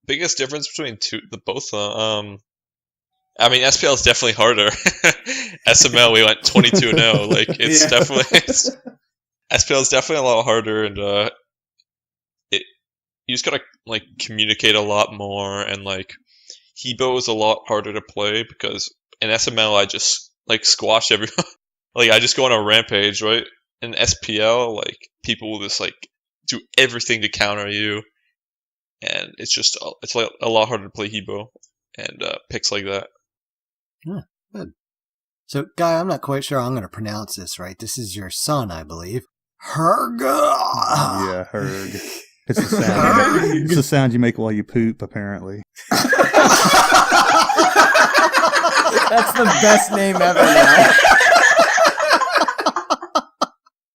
Biggest difference between both. I mean, SPL is definitely harder. SML, we went 22-0. Like, it's definitely SPL is definitely a lot harder, and you just gotta like communicate a lot more, and like Hebo is a lot harder to play because in SML I just like squash everyone. Like I just go on a rampage, right? In SPL, like people will just like do everything to counter you, and it's like a lot harder to play Hebo and picks like that. Good. So, Guy, I'm not quite sure I'm going to pronounce this right. This is your son, I believe. Herg. Yeah, Herg. It's the sound. It's the sound you make while you poop, apparently. That's the best name ever now.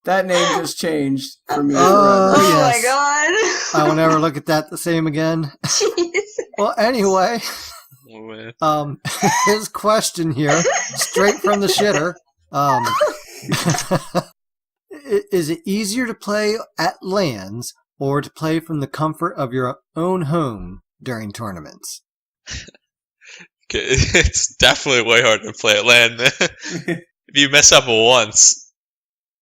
That name just changed for me forever. Oh yes. my god. I will never look at that the same again. Jeez. Well, anyway, Oh, man. his question here, straight from the shitter. Is it easier to play at LANs or to play from the comfort of your own home during tournaments? Okay, it's definitely way harder to play at LAN, man. If you mess up once,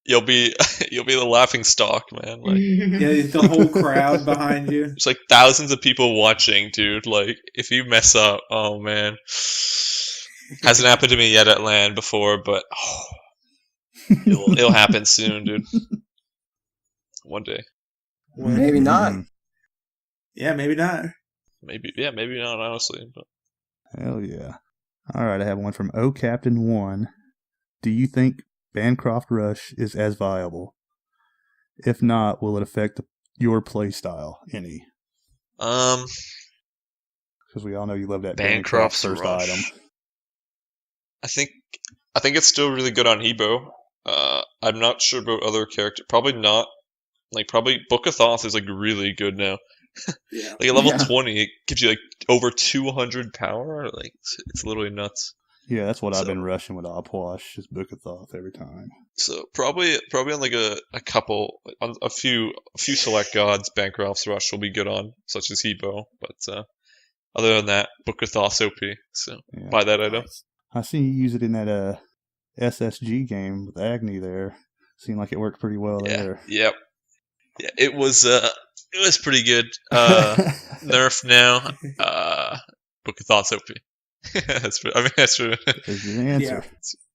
you'll be the laughing stock, man. Like, Yeah, the whole crowd behind you. there's like thousands of people watching, dude. Like, if you mess up, oh man, hasn't happened to me yet at LAN before, but it'll happen soon, dude. One day, Maybe not. Yeah, maybe not. maybe not, honestly. But Hell yeah. All right, I have one from O Captain 1. Do you think Bancroft Rush is as viable? If not, will it affect your play style any? Because we all know you love that Bancroft Bancroft's first Rush. item. I think it's still really good on Hebo. I'm not sure about other characters. Probably not. Like, probably Book of Thoth is like really good now. Yeah. Like at level Yeah. 20, it gives you like over 200 power. Like it's literally nuts. Yeah, that's what I've So- been rushing with Opwash, is Book of Thoth every time. So probably on like a couple, on a few select gods, Bancroft's Rush will be good on, such as Hebo. But other than that, Book of Thoth's OP. So Yeah. buy that item. I seen you use it in that SSG game with Agni there. Seemed like it worked pretty well Yeah. there. Yep. Yeah. It was pretty good. Nerf now. Book of Thoth's OP. That's true. Is your answer.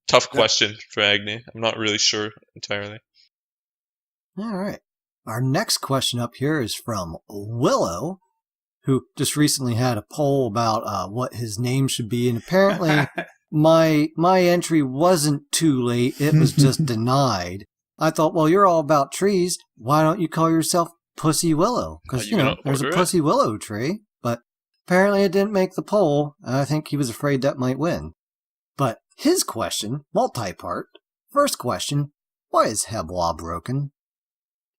Tough question for Agni. I'm not really sure entirely. All right. Our next question up here is from Willow, who just recently had a poll about what his name should be, and apparently my entry wasn't too late. It was just denied. I thought, well, you're all about trees. Why don't you call yourself Pussy Willow? Because, you gonna there's a order it? Pussy Willow tree. But apparently it didn't make the poll. And I think he was afraid that might win. But his question, multi-part. First question, why is Hebwa broken?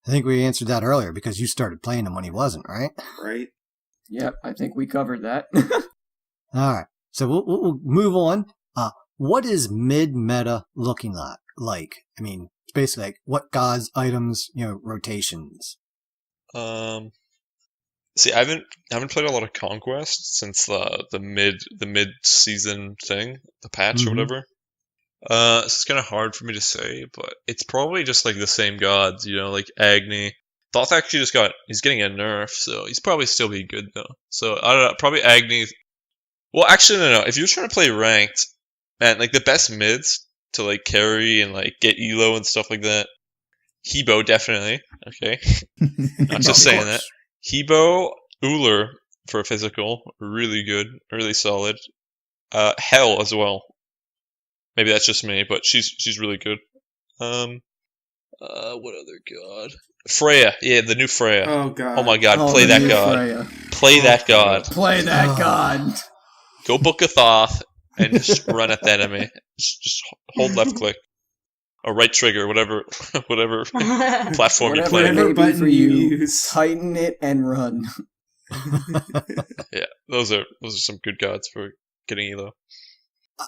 I think we answered that earlier because you started playing him when he wasn't, right? Right? Yep, I think we covered that. All right. So we'll move on. What is mid-meta looking like? I mean, it's basically like what gods, items, rotations. See, I haven't played a lot of Conquest since the mid season thing, the patch or Mhm. whatever. So it's kind of hard for me to say, but it's probably just like the same gods, like Agni. Thoth actually he's getting a nerf, so he's probably still be good though. So I don't know, probably Agni. Well, actually no. If you're trying to play ranked, man, like the best mids to like carry and like get elo and stuff like that, Hebo definitely. Okay, I'm just saying that. Hebo, Uller for a physical, really good, really solid. Hell as well. Maybe that's just me, but she's really good. What other god? Freya, yeah, the new Freya. Oh god. Oh my god, Oh, play the that new god. Freya. Play that god. Play that Oh. god. Go Book of Thoth and just run at the enemy. Just hold left click. Or right trigger, whatever platform you're Whatever playing. it may be button for you you, use. tighten it and run. Yeah, those are some good gods for getting elo.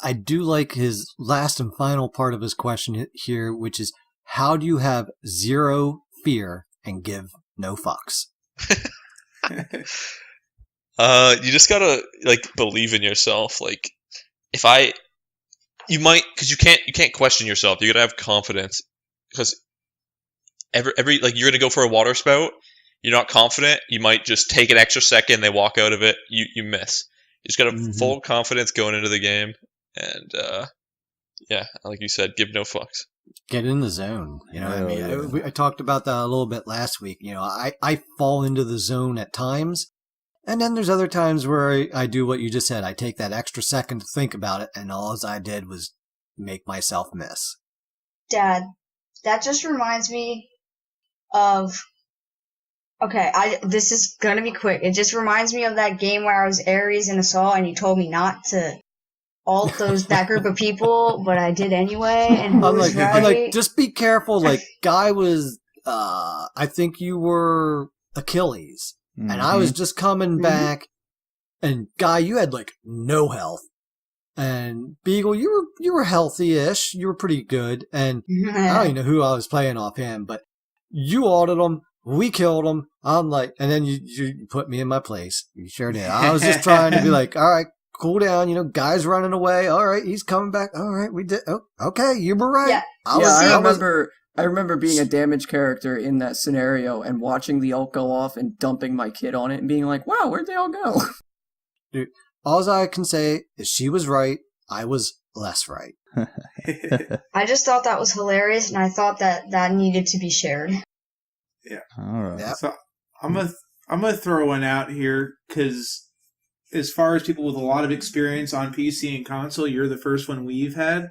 I do like his last and final part of his question here, which is, how do you have zero fear and give no fucks? You just gotta like believe in yourself. Like, because you can't question yourself. You gotta have confidence. Because every like you're gonna go for a water spout, you're not confident. You might just take an extra second. They walk out of it. You miss. You just gotta have full confidence going into the game, and yeah, like you said, give no fucks. get in the zone. You know what I mean? Yeah. I talked about that a little bit last week. You know, I fall into the zone at times. And then there's other times where I do what you just said. I take that extra second to think about it, and all I did was make myself miss. Dad, that just reminds me of... Okay, this is gonna be quick. It just reminds me of that game where I was Ares and Assault, and you told me not to ult that group of people, but I did anyway, and who was right? I'm like, just be careful. Like, Guy was, I think you were Achilles. Mm-hmm. And I was just coming back, and Guy, you had like no health, and Beagle, you were healthy-ish, you were pretty good, and I don't even know who I was playing off him, but you ulted him, we killed him. I'm like, and then you put me in my place. You sure did. I was just trying to be like, all right, cool down. You know, Guy's running away. All right, he's coming back. All right, we did. Oh, okay, you were right. Yeah, I remember being a damage character in that scenario and watching the ult go off and dumping my kid on it and being like, wow, where'd they all go? Dude, all I can say is she was right. I was less right. I just thought that was hilarious, and I thought that needed to be shared. Yeah. All right. Yep. So I'm gonna throw one out here because as far as people with a lot of experience on PC and console, you're the first one we've had.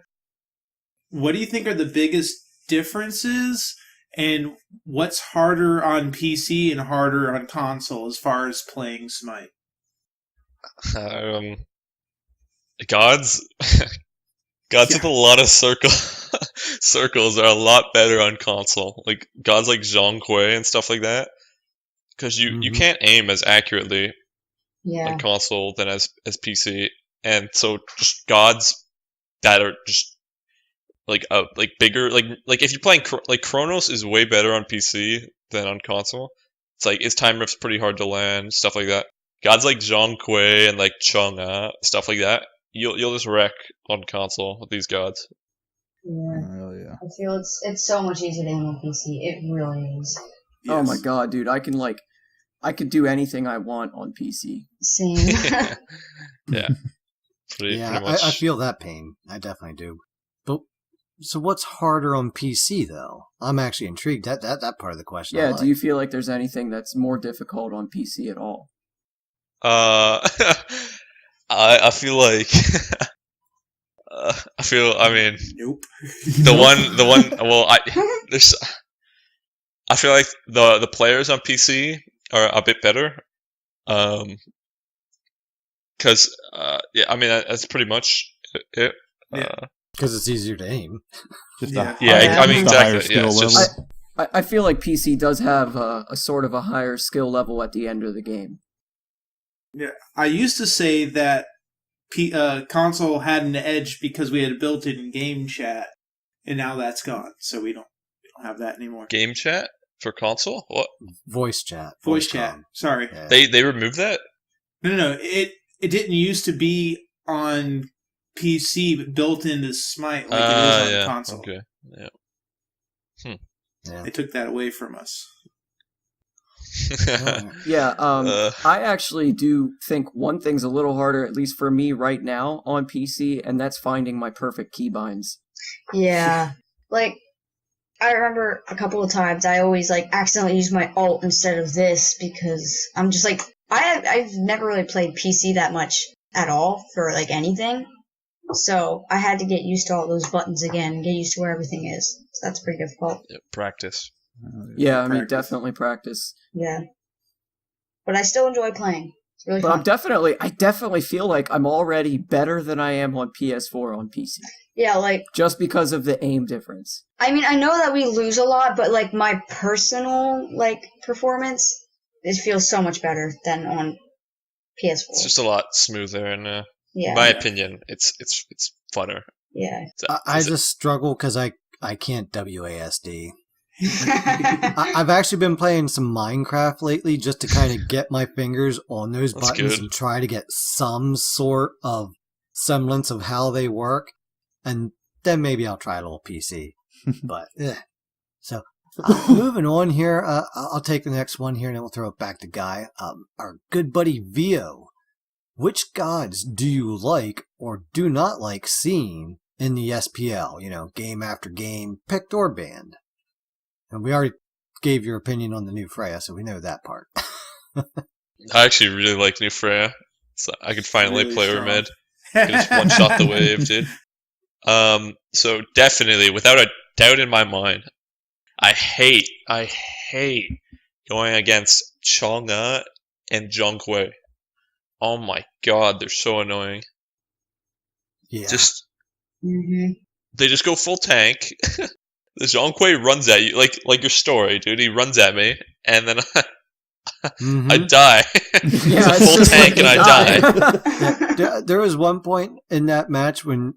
What do you think are the biggest differences, and what's harder on PC and harder on console as far as playing Smite? Gods with a lot of circles are a lot better on console. Like gods like Zhong Kui and stuff like that, because you can't aim as accurately on console than as PC, and so just gods that are just like bigger, like if you're playing like Chronos is way better on PC than on console. It's like its time rift's pretty hard to land, stuff like that. Gods like Zhong Kui and like Chang'e, stuff like that, you'll just wreck on console with these gods. Yeah. Oh, yeah. I feel it's so much easier to aim on PC. It really is. Yes. Oh my god, dude, I could do anything I want on PC. Same. Yeah. Pretty Yeah, much. I feel that pain. I definitely do. But so what's harder on PC though? I'm actually intrigued. That part of the question. Yeah, do you feel like there's anything that's more difficult on PC at all? I feel like I mean Nope. the one well I feel like the players on PC are a bit better, because yeah, I mean that's pretty much it. Because it's easier to aim. Just Yeah. I mean just a higher exactly. Yeah, skill it's level. just I feel like PC does have a sort of a higher skill level at the end of the game. Yeah, I used to say that console had an edge because we had built-in game chat, and now that's gone. So we don't have that anymore. game chat for console. What? Voice chat. Voice chat. com. Sorry. Yeah. They removed that? No. It didn't used to be on PC, but built into Smite like it is on console. Okay. Yeah. Yeah. They took that away from us. Yeah, I actually do think one thing's a little harder, at least for me right now, on PC, and that's finding my perfect keybinds. Yeah. Like, I remember a couple of times I always, like, accidentally use my alt instead of this because I'm just, like, I've never really played PC that much at all for, like, anything. So I had to get used to all those buttons again and get used to where everything is. So that's pretty difficult. Yeah, practice. Yeah, I mean, definitely practice. Yeah. But I still enjoy playing. It's really But fun. I definitely feel like I'm already better than I am on PS4 on PC. Yeah, like, Just because of the aim difference. I mean, I know that we lose a lot, but, like, my personal, like, performance, it feels so much better than on PS4. It's just a lot smoother, and Yeah. in my opinion, it's funner. Yeah. I just struggle because I can't WASD. I've actually been playing some Minecraft lately just to kind of get my fingers on those That's buttons good. and try to get some sort of semblance of how they work. And then maybe I'll try a little PC. But, So, moving on here, I'll take the next one here and then we'll throw it back to Guy. Our good buddy Vio. Which gods do you like or do not like seeing in the SPL, you know, game after game, picked or banned. And we already gave your opinion on the new Freya, so we know that part. I actually really like New Freya. So I could finally Really play her strong. mid. I could just one-shot the wave, dude. So definitely, without a doubt in my mind, I hate going against Chang'e and Zhonghui. Oh my god, they're so annoying. Yeah. They just go full tank. The Zhonghui runs at you like your story, dude. He runs at me, and then I die. Yeah, It's a full just tank, like and you I die. There was one point in that match when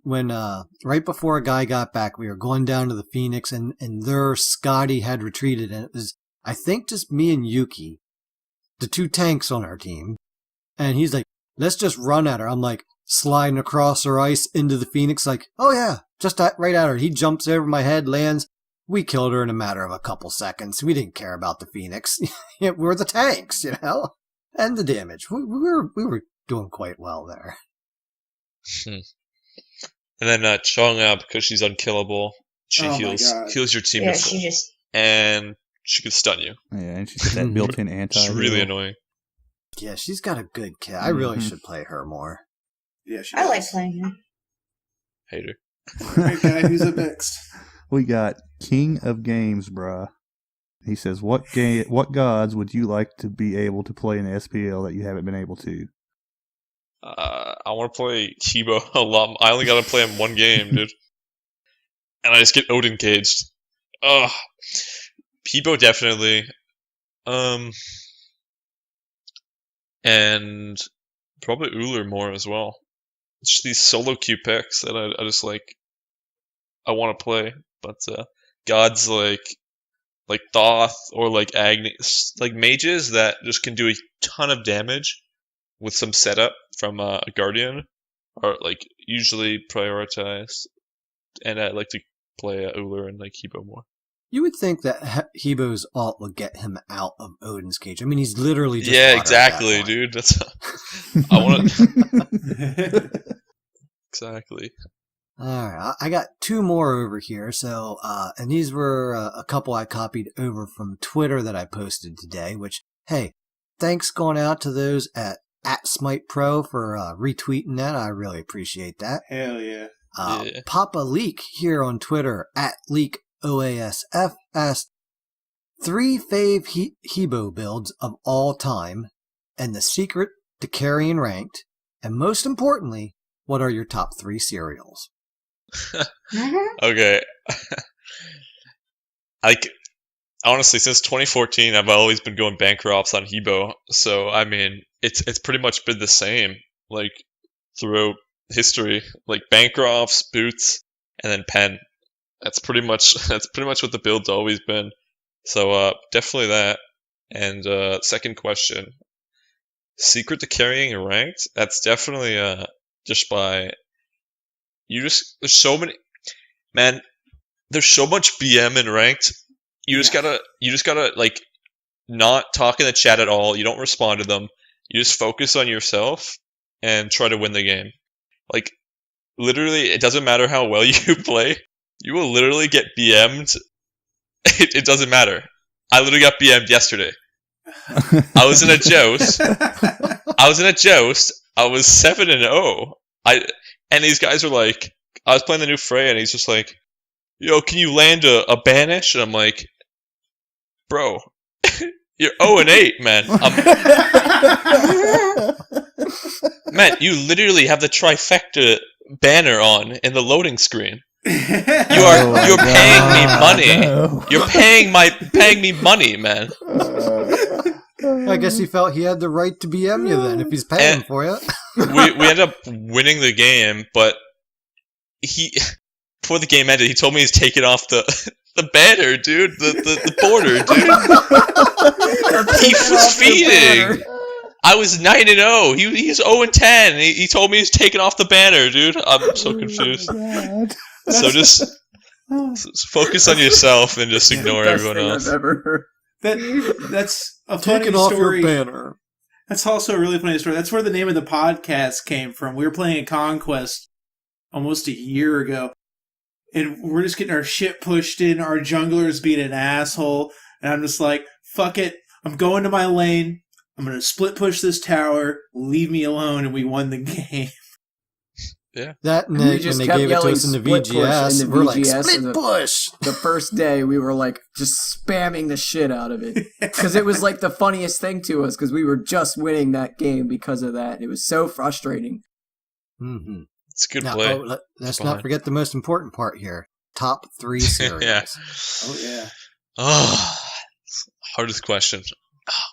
right before a guy got back, we were going down to the Phoenix, and their Scotty had retreated, and it was, I think, just me and Yuki, the two tanks on our team. And he's like, let's just run at her. I'm like, sliding across her ice into the Phoenix, like, oh yeah, just right at her. He jumps over my head, lands. We killed her in a matter of a couple seconds. We didn't care about the Phoenix. We're the tanks, you know? And the damage. We were doing quite well there. And then Chang'e, because she's unkillable, she Oh my heals God. your team Yeah, to full, she just. and she can stun you. Yeah, and she's got that built-in anti. It's really annoying. Yeah, she's got a good kit. I really should play her more. Yeah, she I like does. playing her. Hate her. Great guy who's up next. We got King of Games, bruh. He says, what gods would you like to be able to play in SPL that you haven't been able to? I want to play Hebo a lot. I only got to play him one game, dude. And I just get Odin caged. Ugh. Hebo definitely. And probably Uller more as well. It's just these solo queue picks that I just like. I want to play, but gods like Thoth or like Agnes, like mages that just can do a ton of damage with some setup from a Guardian, are like usually prioritized. And I like to play Uller and like Hebo more. You would think that Hebo's ult would get him out of Odin's cage. I mean, he's literally just Yeah, water at that exactly, point. dude. That's I want to exactly. All right, I got two more over here. So, and these were a couple I copied over from Twitter that I posted today. Which, hey, thanks going out to those at Smite Pro for retweeting that. I really appreciate that. Hell yeah. Yeah. Papa Leak here on Twitter at LeakOASF asked 3 fave Hebo builds of all time, and the secret to carrying ranked, and most importantly, what are your top 3 cereals? Okay. Like, honestly, since 2014, I've always been going Bancrofts on Hebo. So, I mean, it's pretty much been the same, like, throughout history. Like, Bancrofts, Boots, and then Pen. That's pretty much what the build's always been. So, definitely that. And, second question. Secret to carrying a ranked? That's definitely, just by... there's so many, man, there's so much BM in ranked. You just gotta like not talk in the chat at all. You don't respond to them. You just focus on yourself and try to win the game. Like, literally, it doesn't matter how well you play. You will literally get BM'd. It doesn't matter. I literally got BM'd yesterday. I was in a joust. I was 7-0. And these guys are like, I was playing the new Freya, and he's just like, yo, can you land a banish? And I'm like, bro, you're 0-8, man. Man, you literally have the Trifecta banner on in the loading screen. You're paying me money. No. You're paying me money, man. I guess he felt he had the right to BM you then, if he's paying And- for you. We ended up winning the game, but before the game ended, he told me he's taking off the banner, dude, the border, dude. He was feeding. I was 9-0. He's 0-10. He told me he's taking off the banner, dude. I'm so confused. God. So just focus on yourself and just ignore Best everyone thing else. I've ever heard. That's a funny Taking off your story. banner. That's also a really funny story. That's where the name of the podcast came from. We were playing a Conquest almost a year ago. And we're just getting our shit pushed in, our jungler's being an asshole, and I'm just like, fuck it, I'm going to my lane, I'm going to split push this tower, leave me alone, and we won the game. Yeah. That and We they, just when they kept gave it to yelling us in the split push in VGS, the we're like, VGS split and the- push! The first day, we were like just spamming the shit out of it because it was like the funniest thing to us because we were just winning that game because of that. It was so frustrating. Mm-hmm. It's a good Now, play. let's fine. not forget the most important part here. Top 3 cereals. Yeah. Oh, yeah. Oh, hardest question.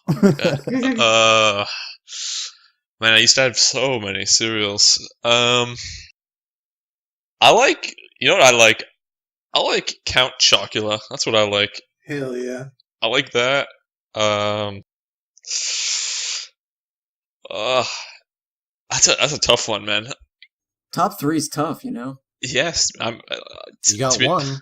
Oh, my God. Man, I used to have so many cereals. I like, you know what I like? I like Count Chocula. That's what I like. Hell yeah. I like that. That's a tough one, man. Top 3 is tough, you know. Yes, I'm. You got one.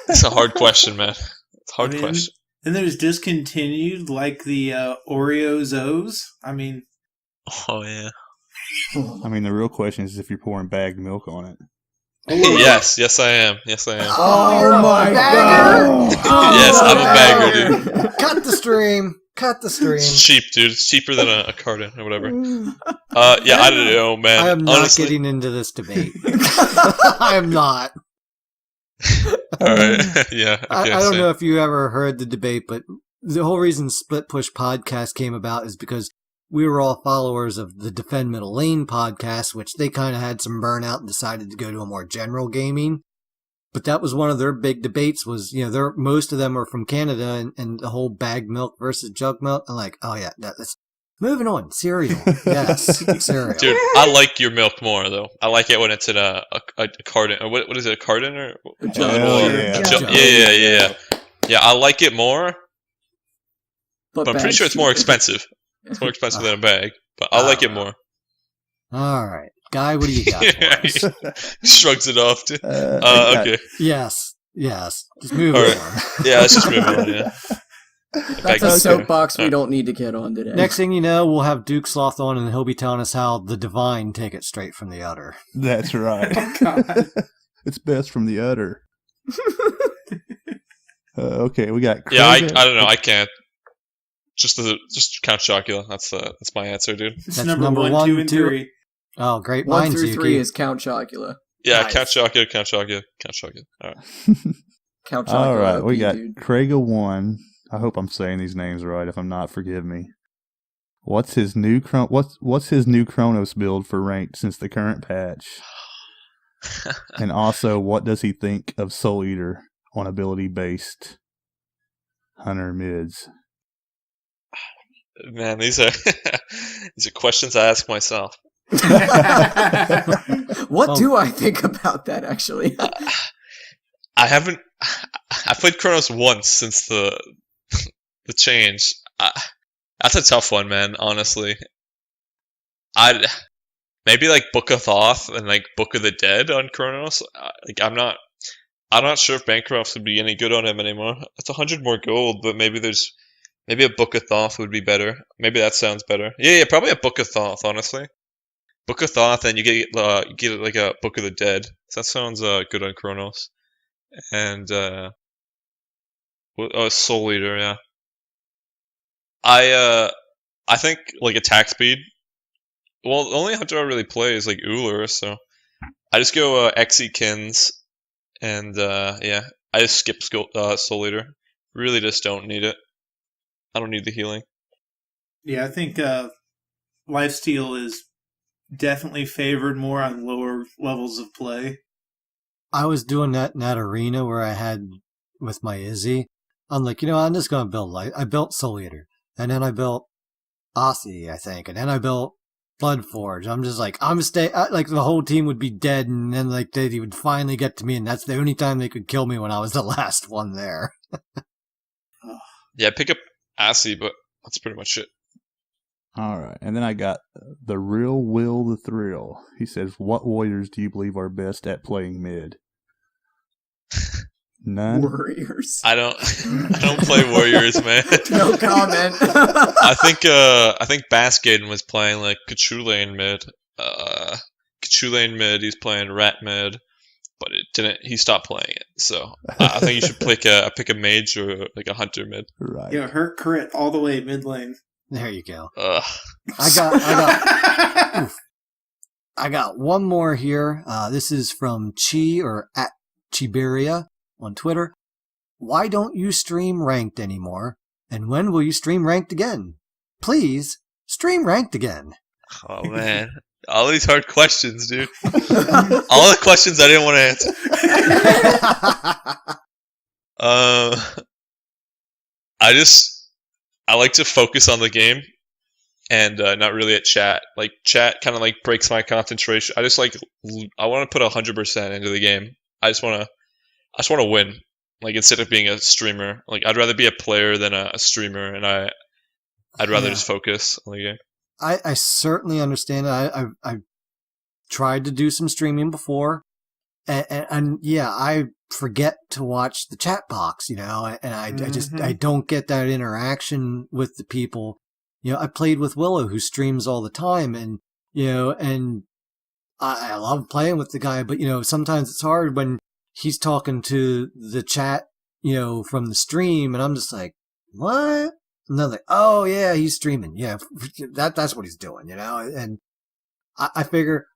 It's a hard question, man. It's a hard question. Then there's discontinued, like the Oreos O's. I mean... Oh, yeah. I mean, the real question is if you're pouring bagged milk on it. Yes, I am. Yes, I am. Oh my god! Yes, I'm a bagger, dude. Cut the stream. Cut the stream. It's cheap, dude. It's cheaper than a carton or whatever. Yeah, I don't know, man. I am not Honestly. getting into this debate. I am not. All right. Yeah. Okay, I don't know if you ever heard the debate, but the whole reason Split Push podcast came about is because we were all followers of the Defend Middle Lane podcast, which they kind of had some burnout and decided to go to a more general gaming. But that was one of their big debates was, you know, most of them are from Canada and the whole bagged milk versus jug milk. I'm like, oh yeah, that's moving on. Cereal. Yes. Cereal. Dude, I like your milk more, though. I like it when it's in a carton. Or what is it, a carton? Or A jug. Yeah. Yeah, I like it more, but I'm pretty bag's sure it's more cheaper. expensive. It's more expensive than a bag, but I like it more. All right. Guy, what do you got for us? Shrugs it off, dude. Okay. Yes. Just move All on. right. Yeah, let's just move on, yeah. That's a soapbox we don't need to get on today. Next thing you know, we'll have Duke Sloth on and he'll be telling us how the divine take it straight from the udder. That's right. Oh, God. It's best from the udder. Okay, we got. Yeah, I Craig- don't know. I can't. Just Count Chocula. That's my answer, dude. It's That's number number 1, one, 2, and two. 3. Oh, great 1 minds, through 3 Yuki. is Count Chocula. Yeah, Nice. Count Chocula. All right. Count Chocula. All right, we OP, got dude. Craiga1. I hope I'm saying these names right. If I'm not, forgive me. What's his new Chronos build for ranked since the current patch? And also, what does he think of Soul Eater on ability based hunter mids? Man, these are questions I ask myself. What do I think about that, actually? I played Chronos once since the change. That's a tough one, man. Honestly, maybe like Book of Thoth and like Book of the Dead on Chronos. I'm not sure if Bancroft would be any good on him anymore. It's 100 more gold, but maybe a Book of Thoth would be better. Maybe that sounds better. Yeah, probably a Book of Thoth, honestly. Book of Thoth, and you get like a Book of the Dead. So that sounds good on Chronos. And Soul Eater, yeah. I think like attack speed. Well, the only hunter I really play is like Uller, so I just go Exekins, and yeah, I just skip Soul Eater. Really, just don't need it. I don't need the healing. Yeah, I think Lifesteal is definitely favored more on lower levels of play. I was doing that in that arena where I had with my Izzy. I'm like, I'm just going to build I built Soul Eater, and then I built Aussie, I think, and then I built Bloodforge. I'm just like, like the whole team would be dead, and then like they would finally get to me, and that's the only time they could kill me when I was the last one there. Yeah, pick up Assy, but that's pretty much it. All right, and then I got the real Will the Thrill. He says, "What warriors do you believe are best at playing mid?" None. Warriors. I don't play warriors, man. No comment. I think Bascaden was playing like Cthulhu in mid. Pikachu lane mid. He's playing Rat mid, but it didn't. He stopped playing it. So I think you should pick a mage or like a hunter mid. Right. Yeah, hurt crit all the way mid lane. There you go. Ugh. I got one more here. This is from Chi or at Chiberia on Twitter. Why don't you stream ranked anymore? And when will you stream ranked again? Please stream ranked again. Oh man, all these hard questions, dude. All the questions I didn't want to answer. I like to focus on the game and not really at chat. Like chat kind of like breaks my concentration. I want to put 100% into the game. I just want to win. Like instead of being a streamer, like I'd rather be a player than a streamer, and I'd rather just focus on the game. I certainly understand it. I've tried to do some streaming before, and yeah, I forget to watch the chat box, and I don't get that interaction with the people. I played with Willow, who streams all the time, and and I love playing with the guy, but sometimes it's hard when he's talking to the chat, from the stream, and I'm just like, what? And they're like, oh yeah, he's streaming. Yeah, that's what he's doing, and I figure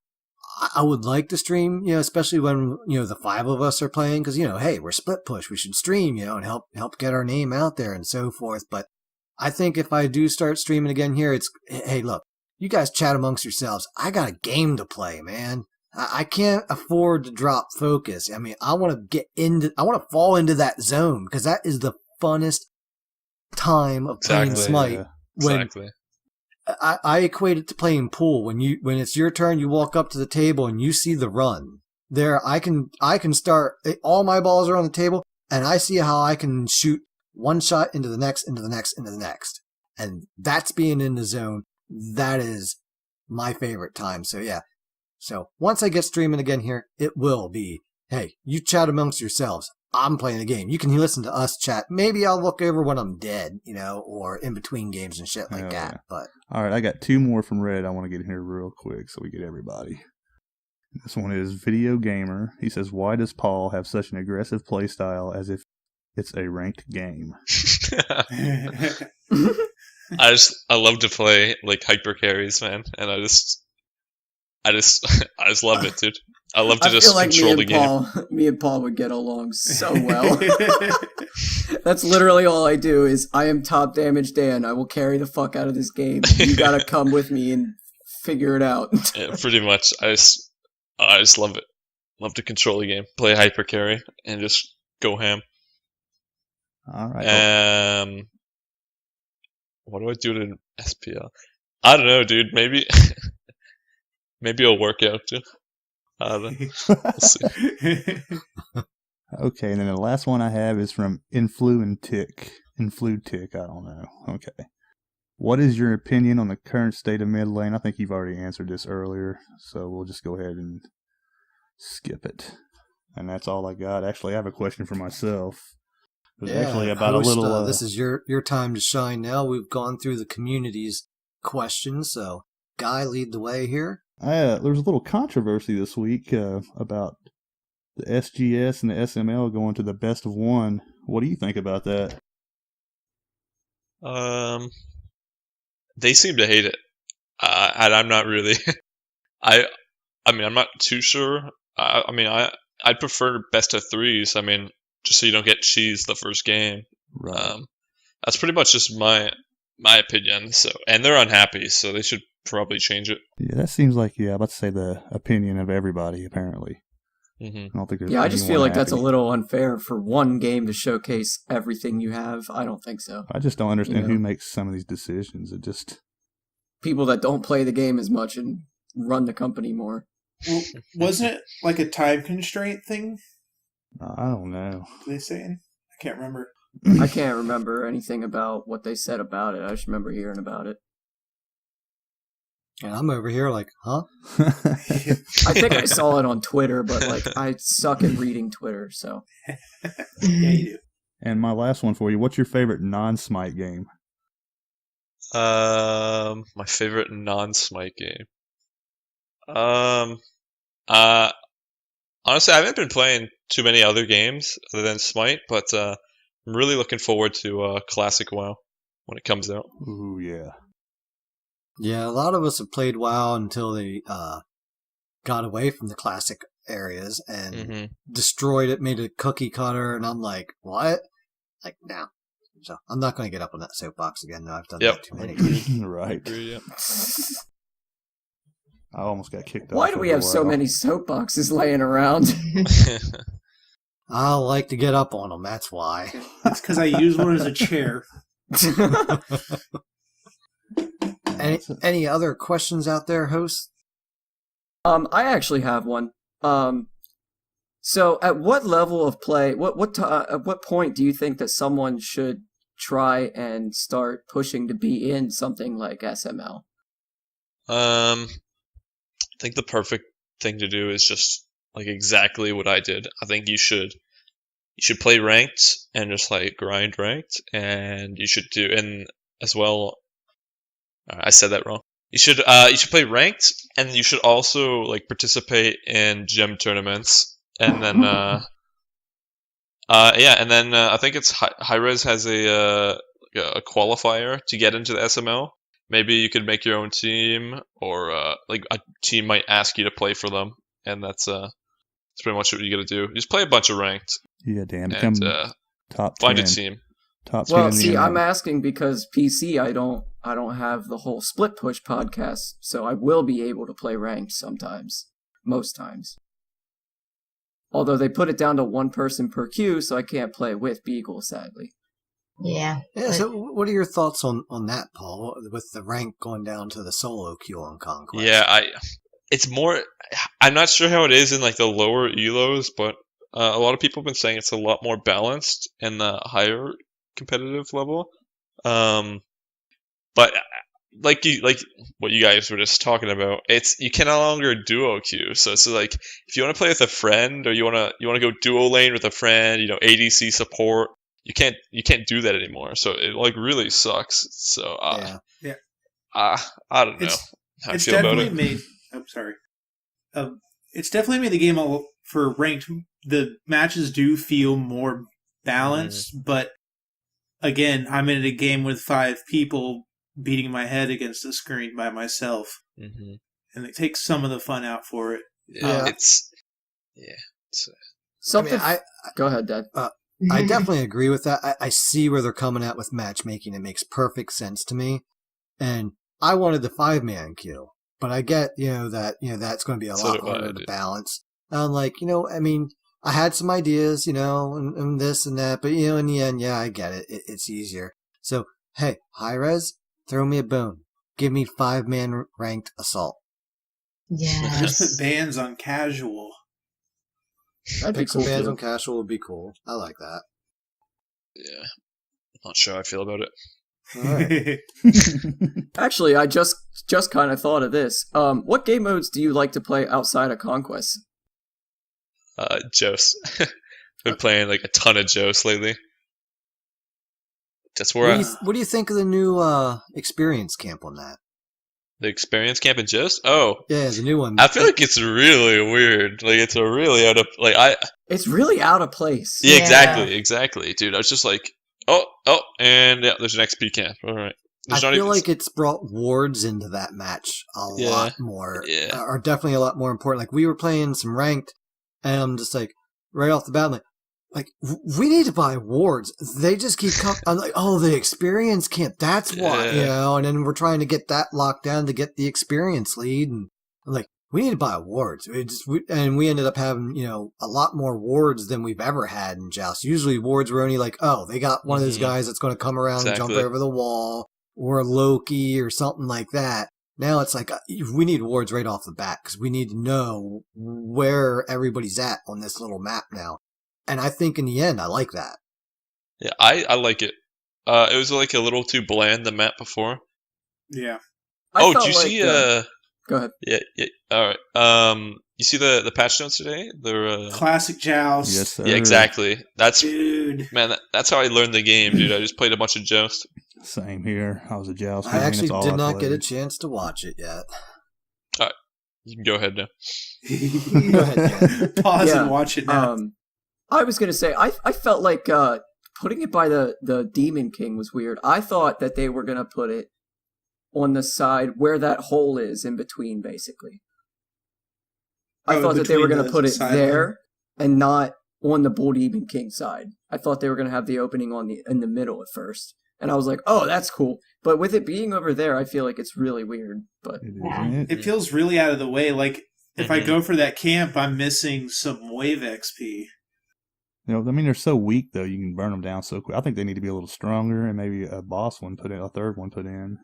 I would like to stream, especially when, the 5 of us are playing, because, hey, we're split push. We should stream, and help get our name out there and so forth. But I think if I do start streaming again here, it's, hey, look, you guys chat amongst yourselves. I got a game to play, man. I can't afford to drop focus. I mean, I want to fall into that zone, because that is the funnest time of playing Smite. Yeah. Exactly. I equate it to playing pool. When it's your turn, you walk up to the table and you see the run. There, I can start. All my balls are on the table, and I see how I can shoot one shot into the next, into the next, into the next, and that's being in the zone. That is my favorite time. So yeah. So once I get streaming again here, it will be, hey, you chat amongst yourselves. I'm playing a game. You can listen to us chat. Maybe I'll look over when I'm dead, or in between games and shit like that. But all right, I got 2 more from Red I want to get in here real quick so we get everybody. This one is Video Gamer. He says, why does Paul have such an aggressive play style as if it's a ranked game? I love to play like hyper carries, man, and I just love it, dude. I love to just control the game. Me and Paul would get along so well. That's literally all I do is I am top damage Dan. I will carry the fuck out of this game. You gotta come with me and figure it out. Yeah, pretty much. I just love it. Love to control the game, play hyper carry, and just go ham. All right. What do I do in SPL? I don't know, dude. Maybe it'll work out too. I don't know. We'll see. Okay, and then the last one I have is from Influentic. I don't know. Okay. What is your opinion on the current state of mid lane? I think you've already answered this earlier, so we'll just go ahead and skip it. And that's all I got. Actually, I have a question for myself. It was actually about host, a little... this is your time to shine now. We've gone through the community's questions, so Guy, lead the way here. There was a little controversy this week about the SGS and the SML going to the best of 1. What do you think about that? They seem to hate it, and I'm not really. I mean, I'm not too sure. I'd prefer best of 3s. I mean, just so you don't get cheesed the first game. Right. That's pretty much just my opinion. So, and they're unhappy, so they should probably change it. Yeah, that seems like I'm about to say the opinion of everybody. Apparently, I don't think there's. I just feel like happy. that's a little unfair for one game to showcase everything you have. I don't think so. I just don't understand who makes some of these decisions. It just people that don't play the game as much and run the company more. Well, wasn't it like a time constraint thing? I don't know. They saying? I can't remember. I can't remember anything about what they said about it. I just remember hearing about it. And I'm over here like, huh? I think I saw it on Twitter, but I suck at reading Twitter, so. Yeah, you do. And my last one for you. What's your favorite non-Smite game? My favorite non-Smite game. Honestly, I haven't been playing too many other games other than Smite, but I'm really looking forward to Classic WoW when it comes out. Ooh, yeah. Yeah, a lot of us have played WoW until they got away from the classic areas and destroyed it, made it cookie cutter, and I'm like, what? Like, no. So I'm not going to get up on that soapbox again. No, I've done that too many. Right. Agree, yep. I almost got kicked off. Why do we have so many soapboxes laying around? I like to get up on them, that's why. It's because I use one as a chair. Any other questions out there, host? I actually have one. So at what level of play, at what point do you think that someone should try and start pushing to be in something like SML? I think the perfect thing to do is just like exactly what I did. I think you should play ranked and just like grind ranked, and you should do, and as well, I said that wrong. You should play ranked, and you should also like participate in gem tournaments, and then I think it's Hi-Rez has a qualifier to get into the SML. Maybe you could make your own team, or like a team might ask you to play for them, and that's pretty much what you got to do. Just play a bunch of ranked. Yeah, damn. Become top 10. Find a team. Top 10. Well, see, I'm asking because PC, I don't have the whole Split Push podcast, so I will be able to play ranked sometimes, most times. Although they put it down to one person per queue, so I can't play with Beagle, sadly. Yeah. So what are your thoughts on that, Paul, with the rank going down to the solo queue on Conquest? Yeah, it's more. I'm not sure how it is in like the lower elos, but a lot of people have been saying it's a lot more balanced in the higher competitive level. But like what you guys were just talking about, you can no longer duo queue. So it's like if you want to play with a friend, or you want to go duo lane with a friend, ADC support, you can't do that anymore. So it like really sucks. So I don't know how I feel about it. It's definitely made the game for ranked. The matches do feel more balanced, but again, I'm in a game with 5 people beating my head against the screen by myself, and it takes some of the fun out for it. Something. Go ahead, Dad. I definitely agree with that. I see where they're coming at with matchmaking. It makes perfect sense to me, and I wanted the 5-man queue, but I get that's going to be a lot harder to balance. I'm like, I had some ideas, and this and that, but in the end, I get it. It's easier. So hey, Hi-Rez, throw me a bone. Give me 5-man ranked assault. Yes. Just put bans on casual. That'd be some cool. bans on casual would be cool. I like that. Yeah, not sure how I feel about it. All right. Actually, I just kind of thought of this. What game modes do you like to play outside of Conquest? Jost. Been playing like a ton of Jost lately. That's where what do you think of the new experience camp on that? The experience camp in Jost? Oh, yeah, the new one. I feel like it's really weird. Like it's a really out of It's really out of place. Yeah, exactly, dude. I was just like, and there's an XP camp. All right. I feel like it's brought wards into that match a lot more. Yeah. Are definitely a lot more important. Like we were playing some ranked, and I'm just like right off the bat, I'm like we need to buy wards. They just keep coming. I'm like, the experience camp. That's why, And then we're trying to get that locked down to get the experience lead, and I'm like, we need to buy wards. And we ended up having a lot more wards than we've ever had in Joust. Usually wards were only like, they got one of those guys that's going to come around and jump over the wall, or Loki or something like that. Now it's like we need wards right off the bat because we need to know where everybody's at on this little map now. And I think in the end, I like that. Yeah, I like it. It was like a little too bland, the map before. Yeah. Did you see... Go ahead. Yeah. All right. You see the patch notes today? They're classic Joust. Yes, sir. Yeah, exactly. Dude. Man, that's how I learned the game, dude. I just played a bunch of Joust. Same here. I was a Joust. I actually did not get a chance to watch it yet. All right. You can go ahead now. Go ahead, Dan. Pause and watch it now. I was gonna say I felt like putting it by the Demon King was weird. I thought that they were gonna put it on the side where that hole is in between, basically. I thought that they were gonna put it there and not on the Bull Demon King side. I thought they were gonna have the opening in the middle at first, and I was like, oh, that's cool. But with it being over there, I feel like it's really weird. But It feels really out of the way. Like, if I go for that camp, I'm missing some wave XP. You know, I mean, they're so weak though. You can burn them down so quick. I think they need to be a little stronger, and maybe a boss one put in, a third one put in.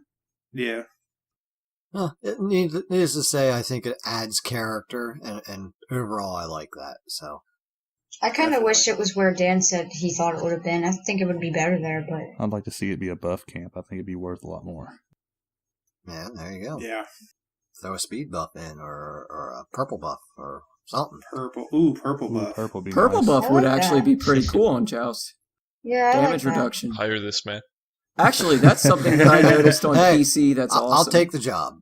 Yeah. Well, needless to say, I think it adds character, and overall, I like that. So I kind of wish it was where Dan said he thought it would have been. I think it would be better there, but I'd like to see it be a buff camp. I think it'd be worth a lot more. yeah, there you go. Yeah. Throw a speed buff in, or a purple buff, or something. Purple. Ooh, purple buff. Purple, be purple nice. buff I would like actually that. be pretty cool on Joust. yeah, I Damage like that. reduction. Hire this man. Actually, that's something that I noticed on Hey, PC. That's awesome. I'll take the job.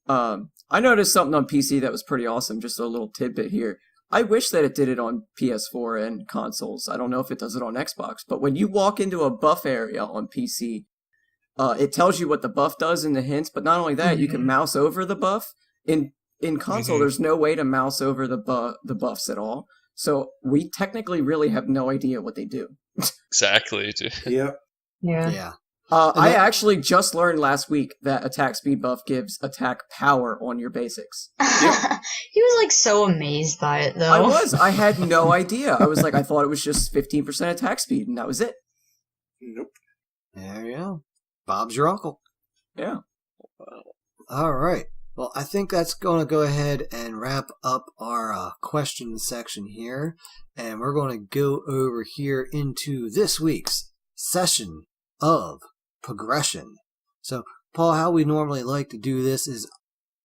I noticed something on PC that was pretty awesome. Just a little tidbit here. I wish that it did it on PS4 and consoles. I don't know if it does it on Xbox, but when you walk into a buff area on PC, it tells you what the buff does in the hints. But not only that, you can mouse over the buff. In console, there's no way to mouse over the buffs at all. So we technically really have no idea what they do. Exactly. Dude. Yep. Yeah. Yeah. I actually just learned last week that attack speed buff gives attack power on your basics. He was like so amazed by it, though. I was. I had no idea. I was like, I thought it was just 15% attack speed, and that was it. Nope. There you go. Bob's your uncle. Yeah. All right. Well, I think that's going to go ahead and wrap up our question section here. And we're going to go over here into this week's session of progression. So, Paul, how we normally like to do this is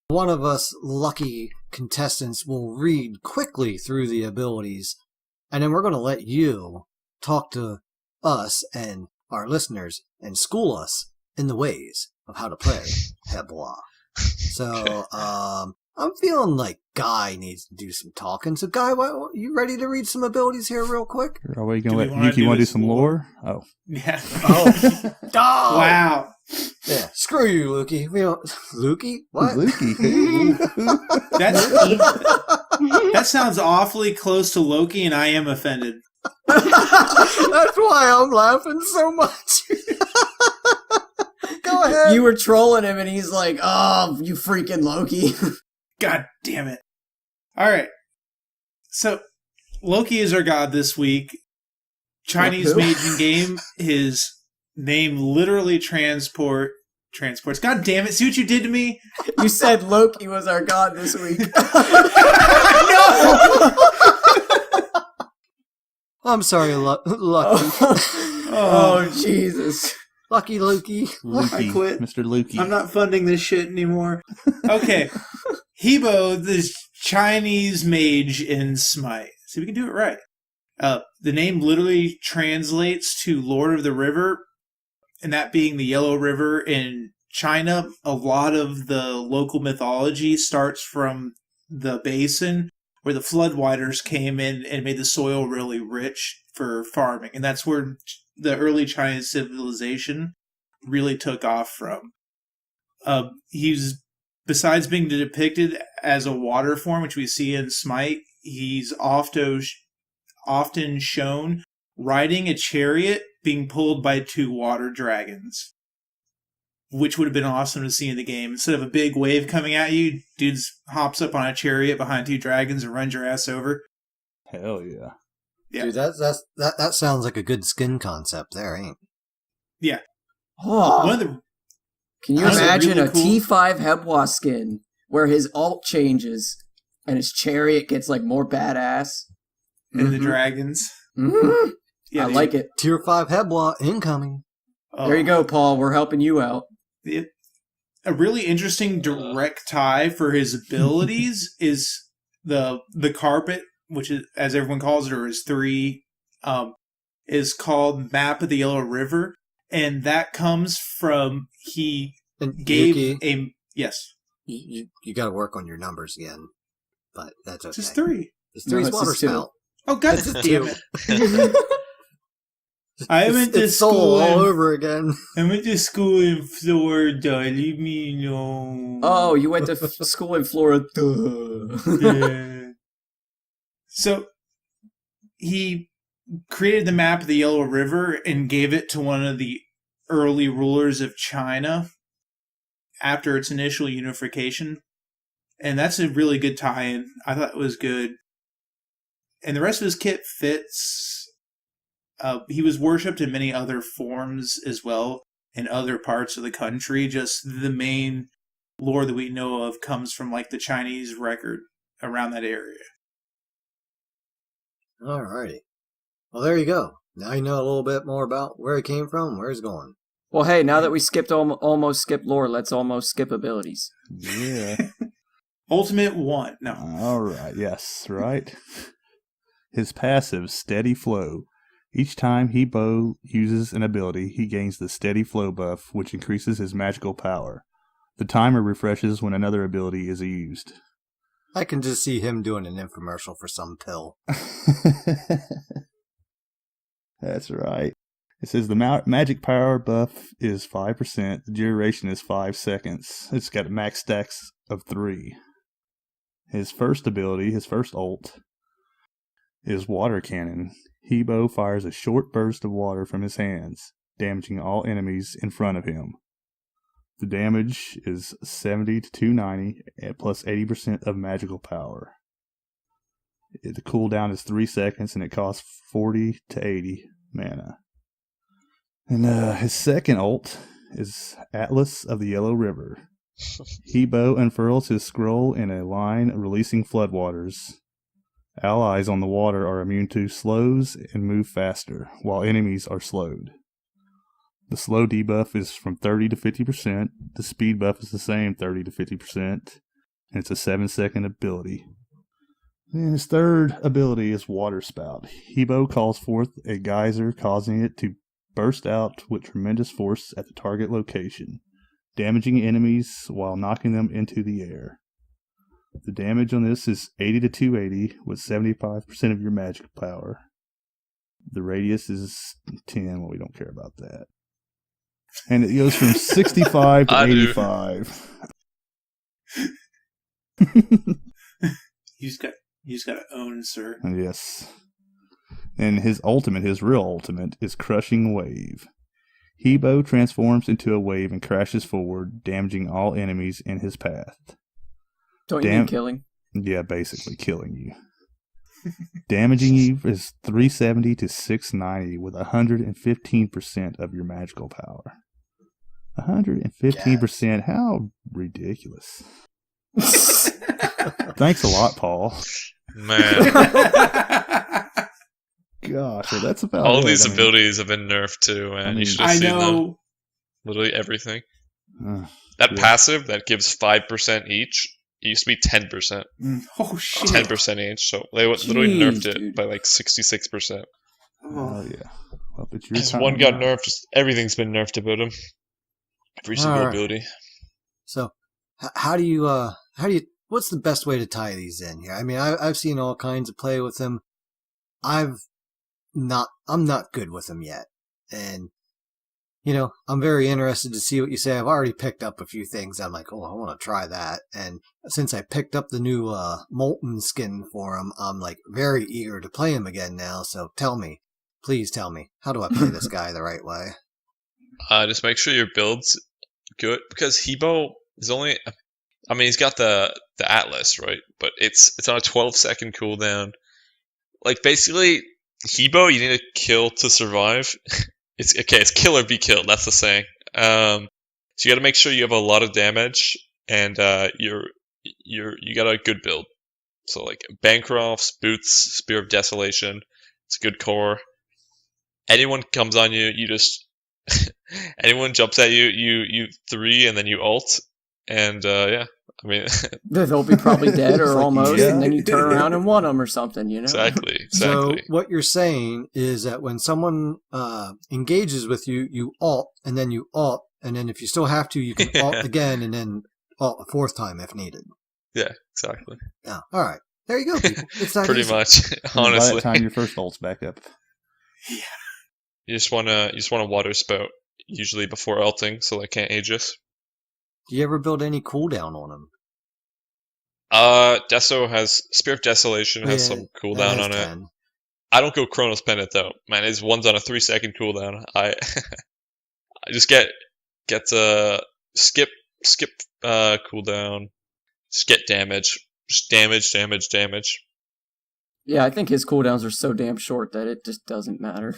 one of us lucky contestants will read quickly through the abilities, and then we're going to let you talk to us and our listeners and school us in the ways of how to play Hebla. So, I'm feeling like Guy needs to do some talking. So, Guy, you ready to read some abilities here real quick? Are we Do going we to let wanna Yuki do want to do his some lore? lore? Oh. Yeah. Oh. Wow. Yeah, screw you, Lukey. We don't... Lukey? What? Lukey. That sounds awfully close to Loki, and I am offended. That's why I'm laughing so much. Go ahead. You were trolling him, and he's like, oh, you freaking Loki. God damn it. All right. So, Loki is our god this week. Chinese Who? made in game. His name literally transports. God damn it. See what you did to me? You said Loki was our god this week. No! I'm sorry, Lucky. Oh, Jesus. Lucky Lukey. Lukey. I quit. Mr. Lukey. I'm not funding this shit anymore. Okay. Hebo, this Chinese mage in Smite. See, we can do it right. The name literally translates to Lord of the River, and that being the Yellow River in China. A lot of the local mythology starts from the basin where the floodwaters came in and made the soil really rich for farming. And that's where the early Chinese civilization really took off from. He's, besides being depicted as a water form, which we see in Smite, he's often shown riding a chariot being pulled by 2 water dragons, which would have been awesome to see in the game. Instead of a big wave coming at you, dudes hops up on a chariot behind 2 dragons and runs your ass over. Hell yeah. Yeah. Dude, that sounds like a good skin concept there, ain't? Yeah. Oh, One of the can you That's a imagine really a cool- T5 Hebwa skin where his alt changes and his chariot gets like more badass? and the dragons. Mhm. Yeah, I like it. Tier 5 Hebla incoming. There you go, Paul. We're helping you out. A really interesting direct tie for his abilities is the carpet, which is, as everyone calls it, or is 3, is called Map of the Yellow River, and that comes from he And gave Yuki, a yes. You got to work on your numbers again, but that's okay. Just 3. It's 3's it's water just 2. spout. Oh, God It's damn 2. it. I went to It's Soul school all over again. I went to school in Florida. Leave me alone. Oh, you went to school in Florida. Yeah. So he created the map of the Yellow River and gave it to one of the early rulers of China after its initial unification. And that's a really good tie-in. I thought it was good. And the rest of his kit fits. He was worshipped in many other forms as well in other parts of the country. Just the main lore that we know of comes from like the Chinese record around that area. Alrighty. Well, there you go. Now you know a little bit more about where he came from, where he's going. Well, hey, now that we skipped almost skipped lore, let's almost skip abilities. Yeah. Ultimate 1. No. All right. Yes. Right. His passive, Steady Flow. Each time Hebo uses an ability, he gains the Steady Flow buff, which increases his magical power. The timer refreshes when another ability is used. I can just see him doing an infomercial for some pill. That's right. It says the magic power buff is 5%. The duration is 5 seconds. It's got max stacks of 3. His first ability, his first ult, is Water Cannon. Hebo fires a short burst of water from his hands, damaging all enemies in front of him. The damage is 70 to 290 plus 80% of magical power. The cooldown is 3 seconds and it costs 40 to 80 mana. And his second ult is Atlas of the Yellow River. Hebo unfurls his scroll in a line releasing floodwaters. Allies on the water are immune to slows and move faster, while enemies are slowed. The slow debuff is from 30 to 50%. The speed buff is the same, 30 to 50%. And it's a 7-second ability. And his third ability is Water Spout. Hebo calls forth a geyser, causing it to burst out with tremendous force at the target location, damaging enemies while knocking them into the air. The damage on this is 80 to 280 with 75% of your magic power. The radius is 10, well, we don't care about that. And it goes from 65 to 85. You just got to own, sir. Yes. And his real ultimate, is Crushing Wave. Hebo transforms into a wave and crashes forward, damaging all enemies in his path. Don't you mean killing? Yeah, basically killing you. Damaging you is 370 to 690 with 115% of your magical power. 115%? How ridiculous. Thanks a lot, Paul. Man. Gosh, that's about all it. these abilities have been nerfed too, man. You should have seen them. Literally everything. That passive that gives 5% each. It used to be 10%. Oh, shit. 10% each. So they literally nerfed it by like 66%. Oh, yeah. Well, Just one got nerfed. Just everything's been nerfed about him. Every single ability. So, how do you, what's the best way to tie these in here? I mean, I've seen all kinds of play with them. I'm not good with them yet. And, you know, I'm very interested to see what you say. I've already picked up a few things. I'm like, oh, I want to try that. And since I picked up the new Molten skin for him, I'm like very eager to play him again now. So please tell me, how do I play this guy the right way? Just make sure your build's good, because Hebo is only, I mean, he's got the Atlas, right? But it's on a 12-second cooldown. Like, basically, Hebo, you need to kill to survive. It's kill or be killed. That's the saying. So you got to make sure you have a lot of damage, and you got a good build. So like Bancrofts, Boots, Spear of Desolation. It's a good core. Anyone comes on you, you just anyone jumps at you, you 3 and then you ult, and yeah. I mean, they'll be probably dead or almost, and then you turn around and want them or something, you know? Exactly. So what you're saying is that when someone engages with you, you ult, and then you ult, and then if you still have to, you can ult again, and then Well, a fourth time if needed. Yeah, exactly. Yeah. All right. There you go, people. It's that Pretty easy. much, And by honestly. that time, your first ult's back up. You just wanna water spout usually before ulting, so they can't Aegis. Do you ever build any cooldown on them? Deso has Spirit Desolation has some cooldown on it. 10. I don't go Chronos Pendant though. Man, his one's on a 3-second cooldown. I I just get skip cooldown, just get damage, just damage. Yeah, I think his cooldowns are so damn short that it just doesn't matter.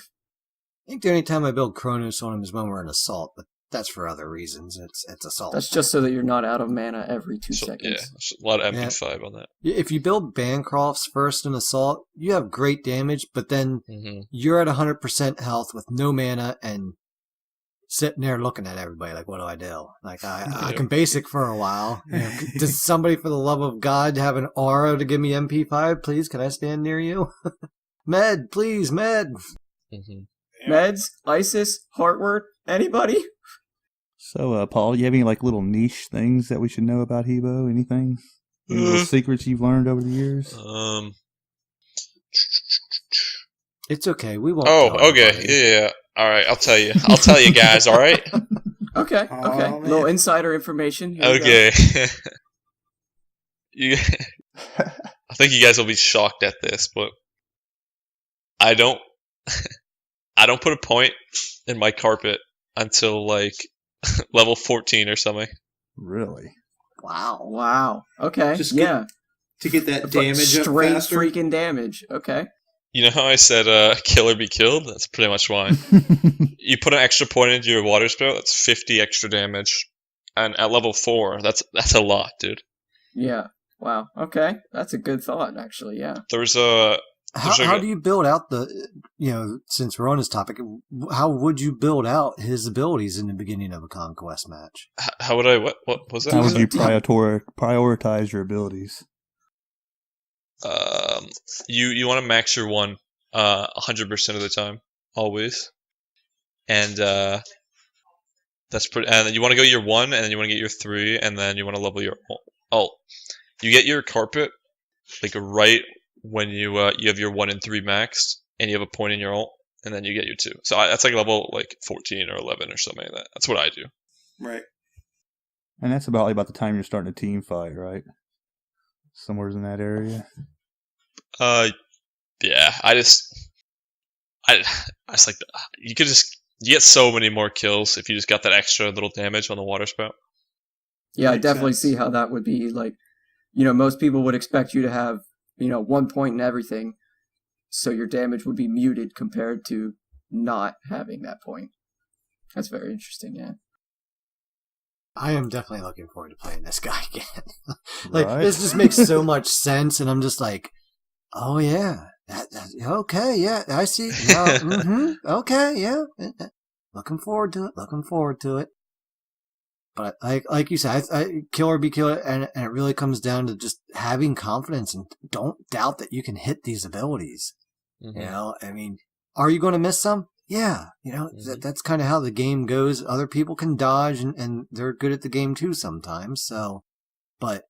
I think the only time I build Chronos on him is when we're in Assault, but that's for other reasons. It's Assault. That's just so that you're not out of mana every 2 So, seconds. yeah, there's a lot of MP5 on that. If you build Bancrofts first in Assault, you have great damage, but then you're at 100% health with no mana and sitting there looking at everybody like, what do I do? Like, I can basic for a while. You know, does somebody, for the love of God, have an aura to give me MP5? Please, can I stand near you? Med, please, Med. Meds, Isis, Heartward, anybody? So, Paul, you have any like little niche things that we should know about Hebo? Anything? Any little secrets you've learned over the years? It's okay. We won't. Oh, tell okay. everybody. Yeah. All right. I'll tell you. I'll tell you guys. All right. Okay. man. Little insider information. Here we go. Okay. I think you guys will be shocked at this, but I don't put a point in my carpet until like level 14 or something. Really? Wow. Okay. Just yeah. To get that damage up Straight faster. freaking damage. Okay. You know how I said kill or be killed? That's pretty much why. You put an extra point into your water spout, that's 50 extra damage. And at level 4, that's a lot, dude. Yeah. Wow. Okay. That's a good thought, actually. Yeah. There's a... How do you build out the, since we're on this topic, how would you build out his abilities in the beginning of a conquest match? How would I, what was that? How would you prioritize your abilities? You want to max your 1 100% of the time, always. And that's pretty. And then you want to go your 1, and then you want to get your 3, and then you want to level your ult. You get your carpet like right when you have your 1 and 3 maxed, and you have a point in your ult, and then you get your 2. So that's like level like 14 or 11 or something like that. That's what I do. Right. And that's about the time you're starting a team fight, right? Somewhere in that area. Yeah. I just like you get so many more kills if you just got that extra little damage on the water spout. Yeah, I Makes definitely sense. see how that would be. Like, most people would expect you to have, 1 point in everything, so your damage would be muted compared to not having that point. That's very interesting, yeah. I am definitely looking forward to playing this guy again. Like, Right. this just makes so much sense, and I'm just like, oh yeah, okay, yeah, I see. No, okay, yeah. Looking forward to it. But like you said, I kill or be killed, and it really comes down to just having confidence and don't doubt that you can hit these abilities. I mean, are you going to miss some? Yeah, that's kind of how the game goes. Other people can dodge, and they're good at the game too sometimes. So, but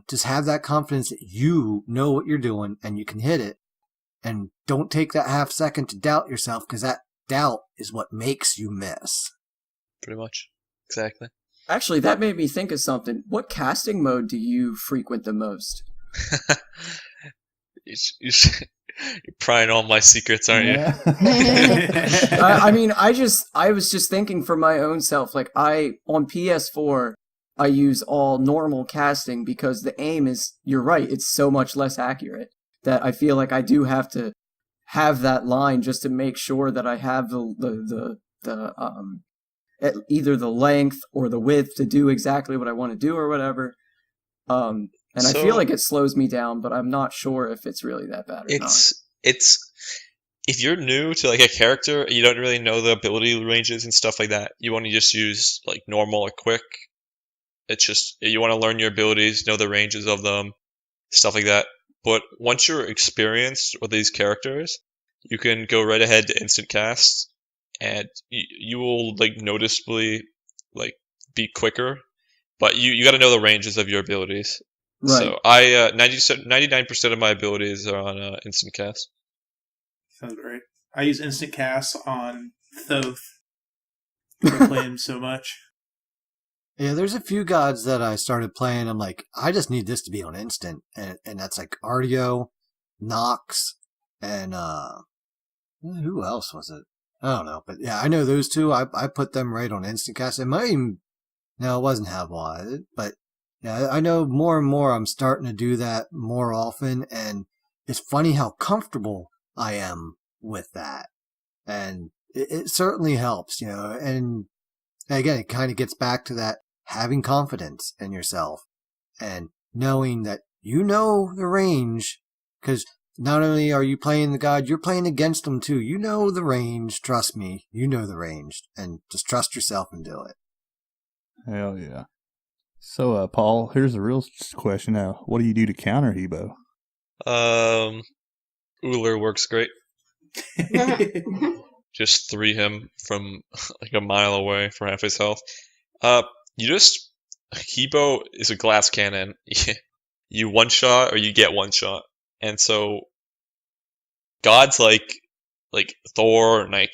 just have that confidence that you know what you're doing and you can hit it, and don't take that half second to doubt yourself, because that doubt is what makes you miss. Pretty much, exactly. Actually, that made me think of something. What casting mode do you frequent the most? You're prying all my secrets, aren't you? I mean, I was just thinking for my own self. Like, on PS4, I use all normal casting because the aim is, you're right, it's so much less accurate that I feel like I do have to have that line just to make sure that I have the either the length or the width to do exactly what I want to do or whatever. And I feel like it slows me down, but I'm not sure if it's really that bad or not. It's if you're new to like a character and you don't really know the ability ranges and stuff like that, you want to just use like normal or quick. It's just you want to learn your abilities, know the ranges of them, stuff like that. But once you're experienced with these characters, you can go right ahead to instant cast, and you will like noticeably like be quicker but you got to know the ranges of your abilities. Right. So I 99% of my abilities are on instant cast. Sounds great. I use instant cast on Thoth. I play him so much. Yeah, there's a few gods that I started playing. I'm like, I just need this to be on instant, and that's like Ardeo, Nox, and who else was it? I don't know, but yeah, I know those two. I put them right on instant cast. It might even, no, it wasn't Havwa, but yeah, I know more and more. I'm starting to do that more often, and it's funny how comfortable I am with that, and it certainly helps, And again, it kind of gets back to that having confidence in yourself and knowing that you know the range, because not only are you playing the god, you're playing against them too. You know the range. Trust me, you know the range, and just trust yourself and do it. Hell yeah. So, Paul, here's the real question now. What do you do to counter Hebo? Uller works great. Just 3 him from like a mile away for half his health. Hebo is a glass cannon. You one shot or you get one shot. And so gods like Thor and like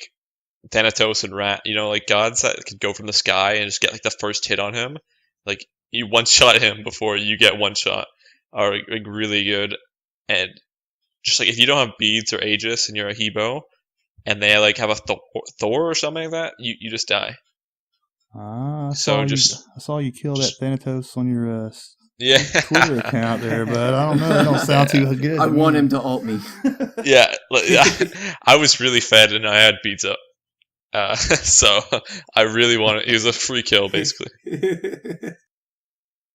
Thanatos and Rat, like gods that could go from the sky and just get like the first hit on him, like you one shot him before you get one shot, are like really good. And just like if you don't have beads or Aegis and you're a Hebo and they like have a Thor or something like that, you just die. I saw you kill that Thanatos on your Twitter account there, but I don't know. That don't sound too good. I want him to ult me. Yeah, I was really fed and I had beats up. So I really wanted. It was a free kill, basically.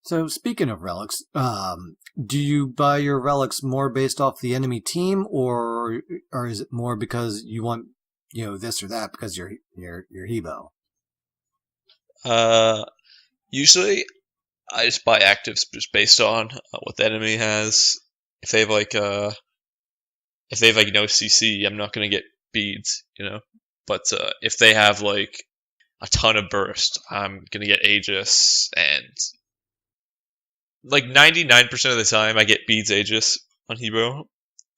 So speaking of relics, do you buy your relics more based off the enemy team, or is it more because you want this or that because you're Hebo? Usually I just buy actives just based on what the enemy has. If they have no CC, I'm not gonna get beads, But if they have like a ton of burst, I'm gonna get Aegis, and like 99% of the time I get beads Aegis on Hebo.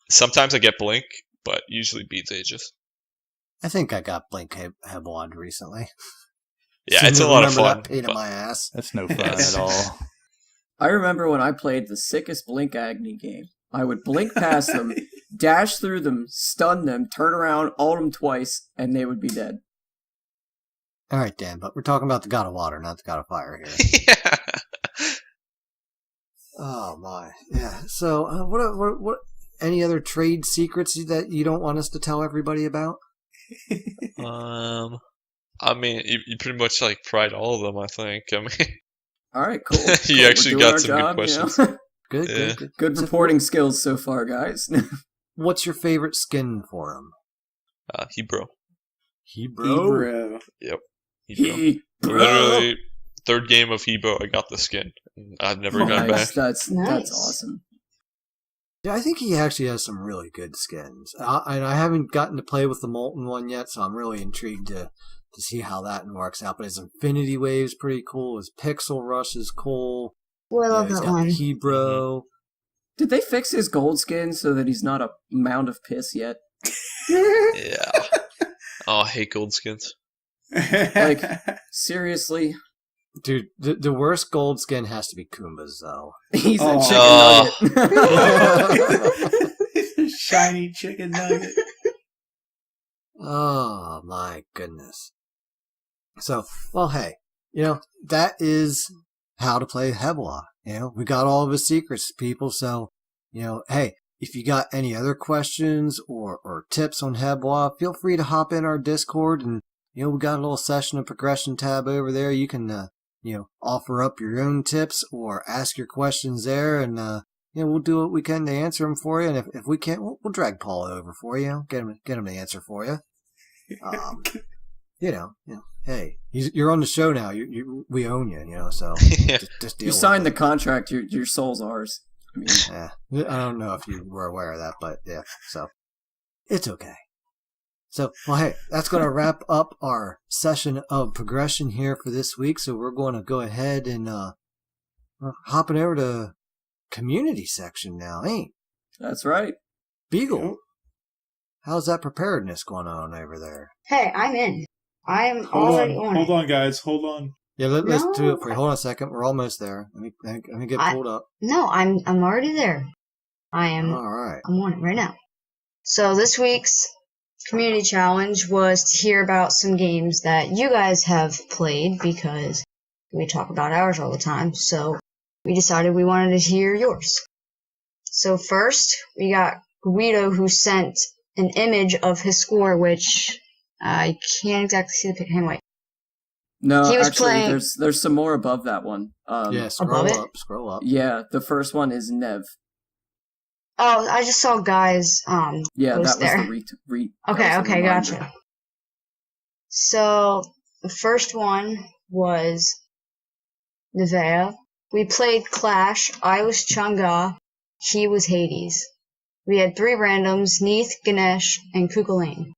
Sometimes I get Blink, but usually beads Aegis. I think I got Blink Hebwad recently. Yeah, it's a lot of fun. That pain in my ass. That's no fun at all. I remember when I played the sickest Blink Agony game. I would blink past them, dash through them, stun them, turn around, ult them twice, and they would be dead. All right, Dan, but we're talking about the God of Water, not the God of Fire here. Yeah. Oh my, yeah. So, what? Any other trade secrets that you don't want us to tell everybody about? I mean, you pretty much like tried all of them. I think. I mean, all right, cool. You actually got some good questions. Good reporting skills so far, guys. What's your favorite skin for him? Hebrew. Hebrew. Yep. Hebrew. Literally, third game of Hebo, I got the skin. I've never gone back. That's awesome. Yeah, I think he actually has some really good skins. And I haven't gotten to play with the Molten one yet, so I'm really intrigued to see how that works out. But his Infinity Wave's pretty cool. His Pixel Rush is cool. Oh, I love that one. Hebrew. Did they fix his gold skin so that he's not a mound of piss yet? Yeah. Oh, I hate gold skins. Like, seriously? Dude, the worst gold skin has to be Kumba's, though. He's a chicken nugget. Shiny chicken nugget. Oh, my goodness. So, well, hey, that is how to play Hebwa. We got all of his secrets, people. So, hey, if you got any other questions or tips on Hebwa, feel free to hop in our Discord, and we got a little session of progression tab over there. You can offer up your own tips or ask your questions there, and we'll do what we can to answer them for you. And if we can't, we'll drag Paul over for you. Get him to answer for you. Hey, you're on the show now. We own you. So just deal. You signed the contract. Your soul's ours. I mean, I don't know if you were aware of that, but yeah. So it's okay. So, well, hey, that's going to wrap up our session of progression here for this week. So we're going to go ahead and We're hopping over to community section now, ain't? That's right. Beagle, how's that preparedness going on over there? Hey, I'm in. I am Hold already on, on. hold on, guys, hold on. Yeah, let's do No. it for you. Hold on a second. We're almost there. Let me get pulled up. No, I'm already there. I'm All right. on it right now. So this week's community challenge was to hear about some games that you guys have played because we talk about ours all the time. So we decided we wanted to hear yours. So first, we got Guido, who sent an image of his score, which I can't exactly see the picture. Anyway, No, He was actually, playing- there's some more above that one. Yeah, above it? scroll up. Yeah, the first one is Nev. oh, I just saw guys Yeah, post that was there. the Okay, that was the okay, reminder. gotcha. So the first one was Nevea. We played Clash. I was Chunga. He was Hades. We had 3 randoms: Neith, Ganesh, and Kukulane.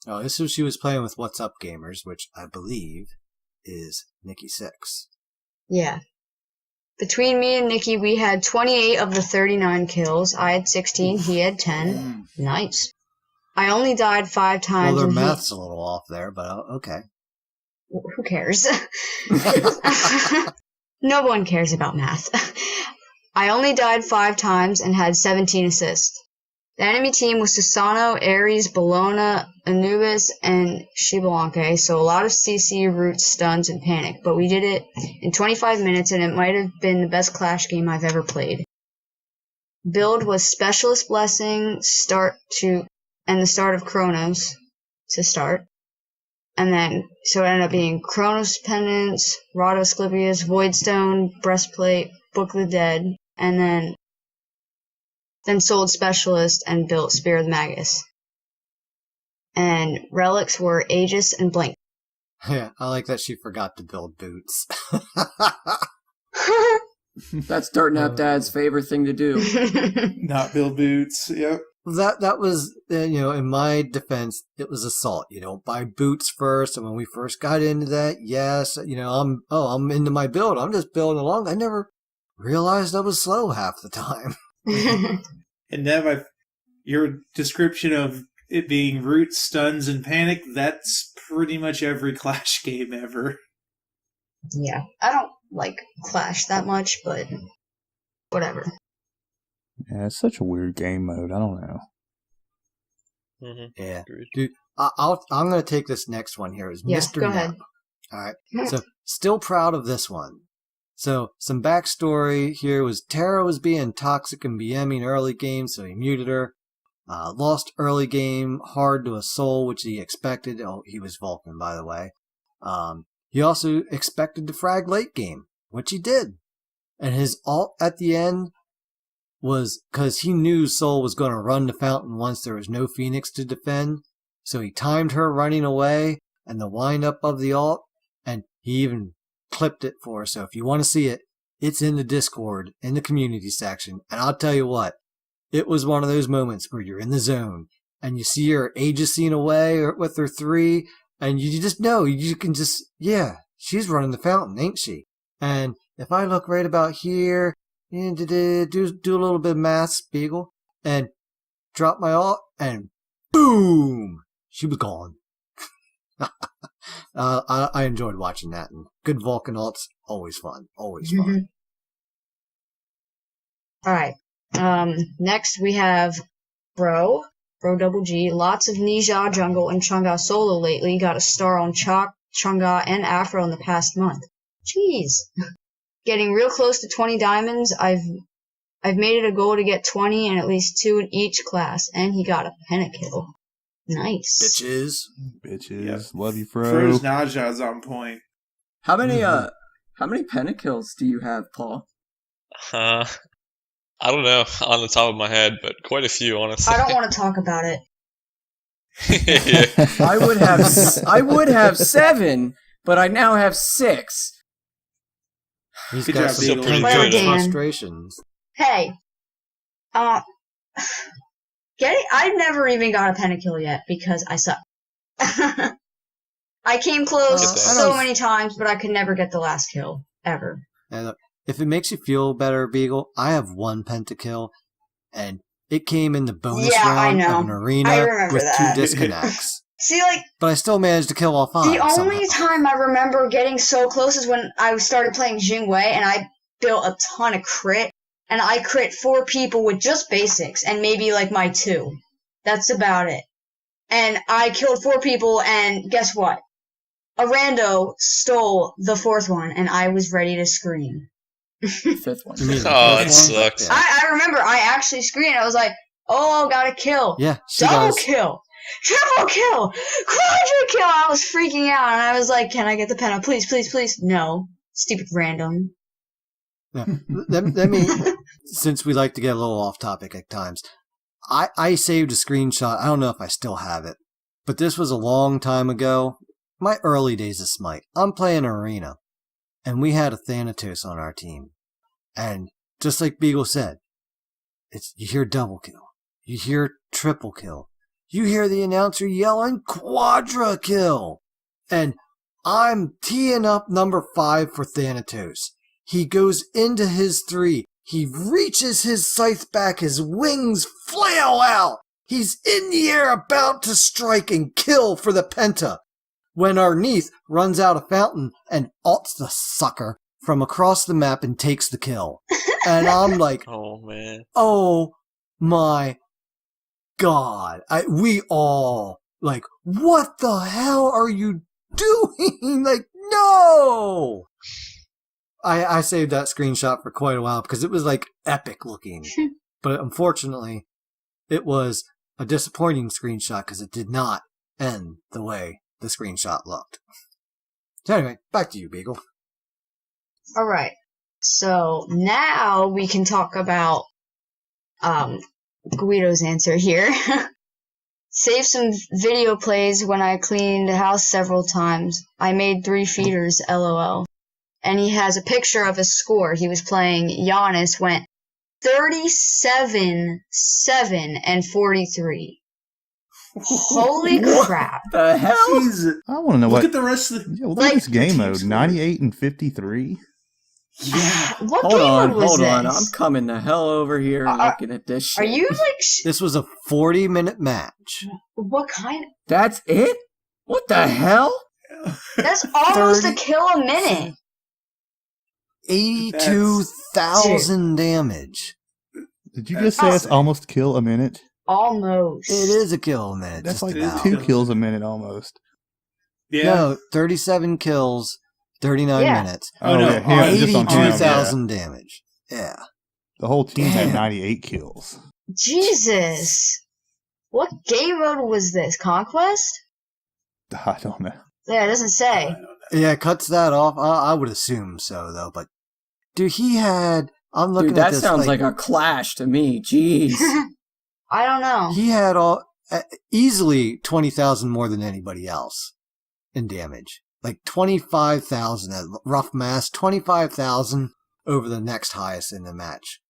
Oh, this was she was playing with What's Up Gamers, which I believe is Nikki 6. Yeah. Between me and Nikki, we had 28 of the 39 kills. I had 16. He had 10. Nice. I only died 5 times. Well, their and he- math's a little off there, but okay. Who cares? No one cares about math. I only died 5 times and had 17 assists. The enemy team was Susano, Ares, Bologna, Anubis, and Shibalanke, so a lot of CC, roots, stuns, and panic, but we did it in 25 minutes and it might have been the best Clash game I've ever played. Build was Specialist Blessing, and the start of Chronos to start. And then, so it ended up being Chronos Pendants, Rod of Asclepius, Voidstone, Breastplate, Book of the Dead, and then sold Specialist and built Spear of the Magus. And relics were Aegis and Blink. Yeah, I like that she forgot to build boots. That's Dirt Nap Dad's favorite thing to do. Not build boots. Yep. That was, in my defense, it was assault. You don't buy boots first. And when we first got into that, yes, I'm into my build. I'm just building along. I never realized I was slow half the time. And Nev, your description of it being roots, stuns, and panic, that's pretty much every Clash game ever. Yeah, I don't like Clash that much, but whatever. Yeah, it's such a weird game mode. I don't know. Mm-hmm. Yeah. Agreed. Dude, I'm going to take this next one here. Is Yeah, Mr. go Nep. ahead. All right. So, still proud of this one. So, some backstory here was Tara was being toxic and BMing early game, so he muted her. Lost early game, hard to a soul, which he expected. Oh, he was Vulcan, by the way. He also expected to frag late game, which he did. And his ult at the end was because he knew Soul was going to run the fountain once there was no Phoenix to defend. So he timed her running away and the wind up of the ult, and he even clipped it for her. So if you want to see it, it's in the Discord, in the community section. And I'll tell you what, it was one of those moments where you're in the zone and you see her Aegising away with her 3, and you just know, you can just, yeah, she's running the fountain, ain't she? And if I look right about here, do a little bit of math, Spiegel, and drop my ult, and boom, she was gone. I enjoyed watching that, and good Vulcan ults, always fun, always fun. Alright, next we have Bro Double G. Lots of Nija jungle and Chunga solo lately. Got a star on Chok, Chunga, and Afro in the past month. Jeez. Getting real close to 20 diamonds. I've made it a goal to get 20 and at least 2 in each class, and he got a pentakill. Nice. Bitches. Love you, Fro. Fro's Naja's on point. How many pentakills do you have, Paul? I don't know on the top of my head, but quite a few, honestly. I don't want to talk about it. Yeah. I would have 7, but I now have 6. He's Good got job, some Beagle. Well, potential Dan. frustrations. Hey, I never even got a pentakill yet because I suck. I came close Get that. so many times, but I could never get the last kill ever. And if it makes you feel better, Beagle, I have 1 pentakill, and it came in the bonus round of an arena with 2 disconnects. See, like, but I still managed to kill all 5. the only time I remember getting so close is when I started playing Jingwei, and I built a ton of crit, and I crit 4 people with just basics, and maybe, like, my 2. That's about it. And I killed 4 people, and guess what? A rando stole the 4th one, and I was ready to scream. 5th one. Oh, it sucks. Yeah. I remember I actually screamed. I was like, oh, got a kill. Yeah, she Double does. kill. Triple kill. Quadra kill. I was freaking out, and I was like, can I get the penta? Please, please, please. No. Stupid random. Yeah. Let me, since we like to get a little off topic at times, I saved a screenshot. I don't know if I still have it, but this was a long time ago. My early days of Smite. I'm playing Arena, and we had a Thanatos on our team. And just like Beagle said, you hear double kill. You hear triple kill. You hear the announcer yelling quadra kill. And I'm teeing up number 5 for Thanatos. He goes into his 3. He reaches his scythe back. His wings flail out. He's in the air about to strike and kill for the penta. When our Neath runs out of fountain and ults the sucker from across the map and takes the kill. And I'm like, Oh, man. oh my God. We all, like, what the hell are you doing? Like, no! I saved that screenshot for quite a while because it was, like, epic looking. But unfortunately, it was a disappointing screenshot because it did not end the way the screenshot looked. So anyway, back to you, Beagle. Alright. So, now we can talk about, Guido's answer here. Save some video plays when I cleaned the house several times. I made 3 feeders, lol. And he has a picture of his score. He was playing Giannis, went 37, 7, and 43. Holy crap. The hell? Jesus. I want to know Look what. at the rest of the... Yeah, well, look at this game mode. 98 and 53. Yeah. What Hold game on, mode was hold this? on. I'm coming the hell over here looking at this shit. Are you like... This was a 40-minute match. what kind? That's it? What the hell? That's almost 30 a kill a minute. 82,000 damage. Did you just say it's almost kill a minute? Almost. It is a kill a minute. That's just like about. 2 kills a minute almost. Yeah. No, 37 kills, 39 Yeah. minutes. Oh, no. yeah, just on him, yeah. 82,000 damage. Yeah. The whole team had Damn. 98 kills. Jesus. What game mode was this? Conquest? I don't know. Yeah, it doesn't say. Yeah, cuts that off. I would assume so, though. But, dude, he had... I'm looking Dude, at that this. sounds like a clash to me. Jeez. I don't know. He had easily 20,000 more than anybody else in damage. Like 25,000 at rough mass, 25,000 over the next highest in the match.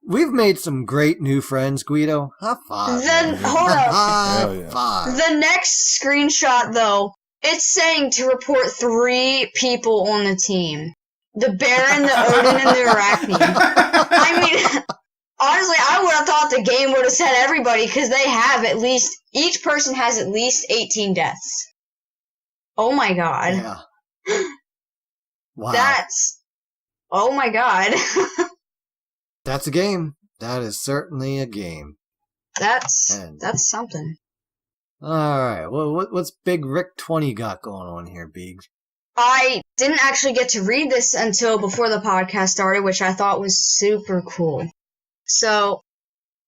We've made some great new friends, Guido. High five. Then, man. hold up. High Hell yeah. five. The next screenshot, though, it's saying to report 3 people on the team. The Baron, the Odin, and the Arachne. I mean, honestly, I would have thought the game would have said everybody, because they have at least, each person has at least 18 deaths. Oh my god. Yeah. Wow. That's, oh my god. That's a game. That is certainly a game. That's something. Alright, well, what's Big Rick 20 got going on here, Big? I didn't actually get to read this until before the podcast started, which I thought was super cool. So,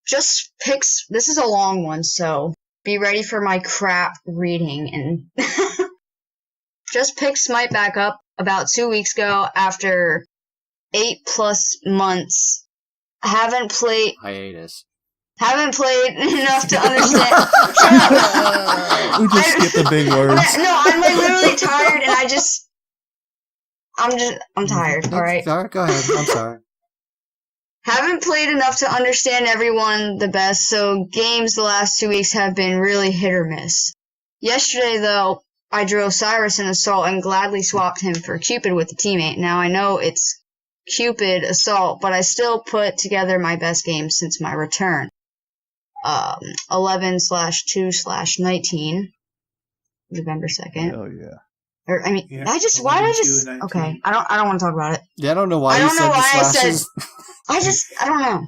just picks, this is a long one, so be ready for my crap reading. And just picked Smite back up about 2 weeks ago after 8+ months. Haven't played Hiatus. enough to understand. Shut up. We just skipped the big words. No, I'm like literally tired, and I'm tired. All right. Sorry, go ahead. I'm sorry. Haven't played enough to understand everyone the best, so games the last 2 weeks have been really hit or miss. Yesterday, though, I drew Osiris in Assault and gladly swapped him for Cupid with a teammate. Now I know it's Cupid Assault, but I still put together my best game since my return. 11/2/19, November 2nd. Oh yeah. Or, I mean, Yeah, why did I just, 11/2/19. okay, I don't want to talk about it. Yeah, I don't know why I you don't know said the why I said, slashes. I don't know.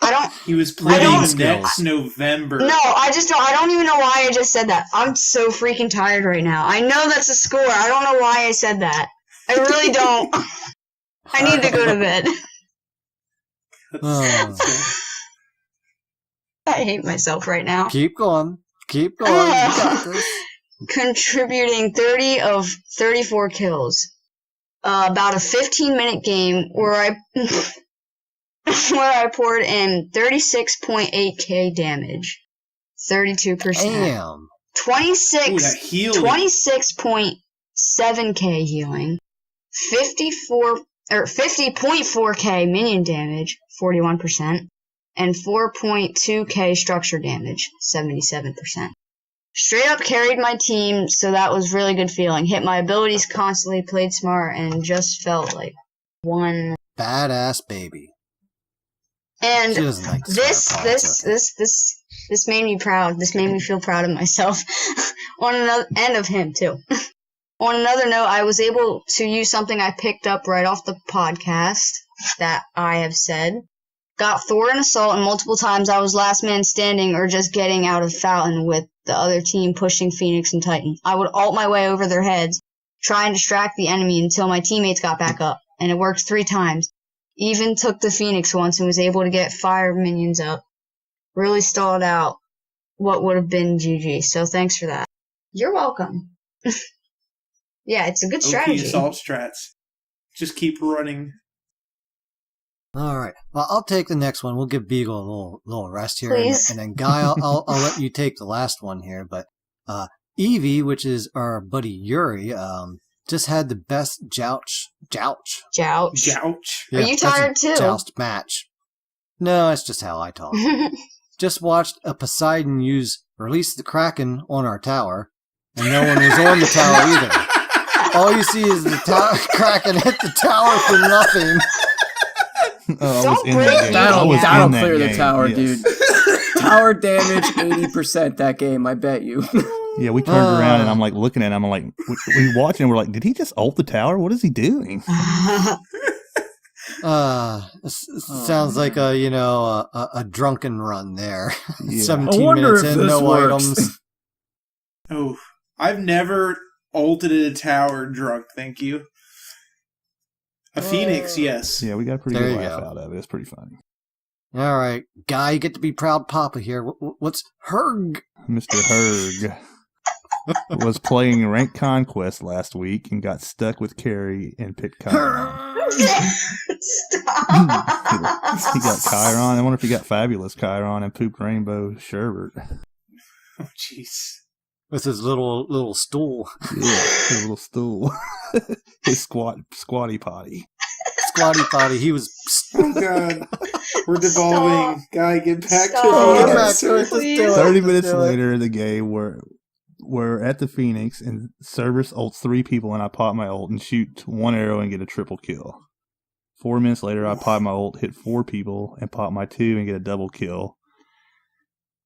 I don't, He was I playing don't- next November. no, I don't even know why I just said that. I'm so freaking tired right now. I know that's a score. I don't know why I said that. I really don't. I need to go to bed. Oh. I hate myself right now. Keep going. Keep going. You got this. Contributing 30 of 34 kills. About a 15-minute game where I poured in 36.8k damage. 32%. Damn. 26.7k healing. 50.4k minion damage, 41%, and 4.2k structure damage, 77%. Straight up carried my team, so that was really good feeling. Hit my abilities constantly, played smart, and just felt like one. Badass baby. And She doesn't like this made me proud. This made me feel proud of myself. And of him too. On another note, I was able to use something I picked up right off the podcast that I have said. Got Thor in Assault, and multiple times I was last man standing or just getting out of Fountain with the other team pushing Phoenix and Titan. I would ult my way over their heads, try and distract the enemy until my teammates got back up, and it worked 3 times. Even took the Phoenix once and was able to get fire minions up. Really stalled out what would have been GG, so thanks for that. You're welcome. Yeah, it's a good OP strategy. assault strats. Just keep running. All right. Well, I'll take the next one. We'll give Beagle a little rest here, Please. and then Guy, I'll let you take the last one here. But Evie, which is our buddy Yuri, just had the best jouch. Jouch. Jouch. Yeah, Are you that's a tired too? Joust match. No, that's just how I talk. Just watched a Poseidon use Release the Kraken on our tower, and no one was on the tower either. All you see is the Kraken hit the tower for nothing. Don't break That'll clear the tower, yes. dude. Tower damage 80% that game, I bet you. Yeah, we turned around and I'm like looking at him. I'm like, we watching and we're like, did he just ult the tower? What is he doing? Sounds like a drunken run there. Yeah. 17 I wonder minutes if in, this no works. items. Oh, I've never ulted at a tower drunk, thank you. A Phoenix, yes. Yeah, we got a pretty There good you laugh go. out of it. It's pretty funny. All right, Guy, you get to be proud papa here. What's Herg? Mr. Herg was playing Ranked Conquest last week and got stuck with Carrie and picked Chiron. Stop. He got Chiron. I wonder if he got Fabulous Chiron and pooped Rainbow Sherbert. Oh, jeez. With his little stool. Yeah, his little stool. His squatty potty. Squatty potty. He was... Oh, God. We're devolving. Guy, get back Stop. to Get the back to it. Let's Please. do it. 30 Let's minutes do it. later in the game, we're at the Phoenix, and Cerberus ults 3 people, and I pop my ult and shoot 1 arrow and get a triple kill. 4 minutes later, I pop my ult, hit 4 people, and pop my 2 and get a double kill.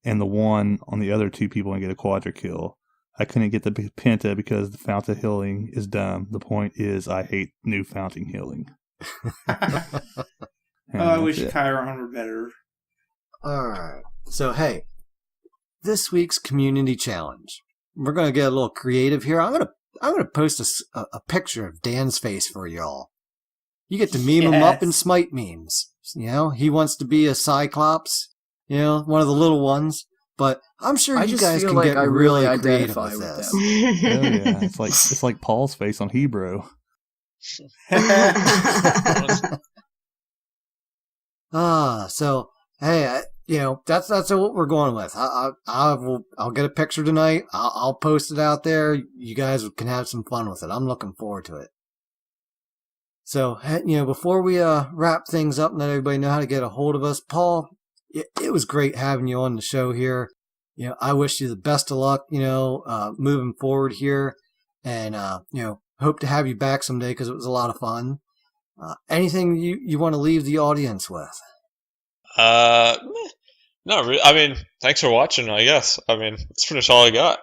And the 1 on the other 2 people and get a quadra kill. I couldn't get the Penta because the fountain healing is dumb. The point is, I hate new fountain healing. Oh, I wish Chiron were better. All right. So, hey, this week's community challenge. We're going to get a little creative here. I'm going to post a picture of Dan's face for y'all. You get to meme him up in Smite memes. You know, he wants to be a Cyclops, you know, one of the little ones. But I'm sure I you just guys feel can like get I really really creative identify with with this. Oh, yeah. It's like Paul's face on Hebrew. So hey, that's what we're going with. I'll get a picture tonight. I'll post it out there. You guys can have some fun with it. I'm looking forward to it. So, before we wrap things up and let everybody know how to get a hold of us, Paul, it was great having you on the show here. I wish you the best of luck, moving forward here, and hope to have you back someday because it was a lot of fun. Anything you want to leave the audience with? Not really. I mean, thanks for watching, I guess. I mean, that's pretty much all I got.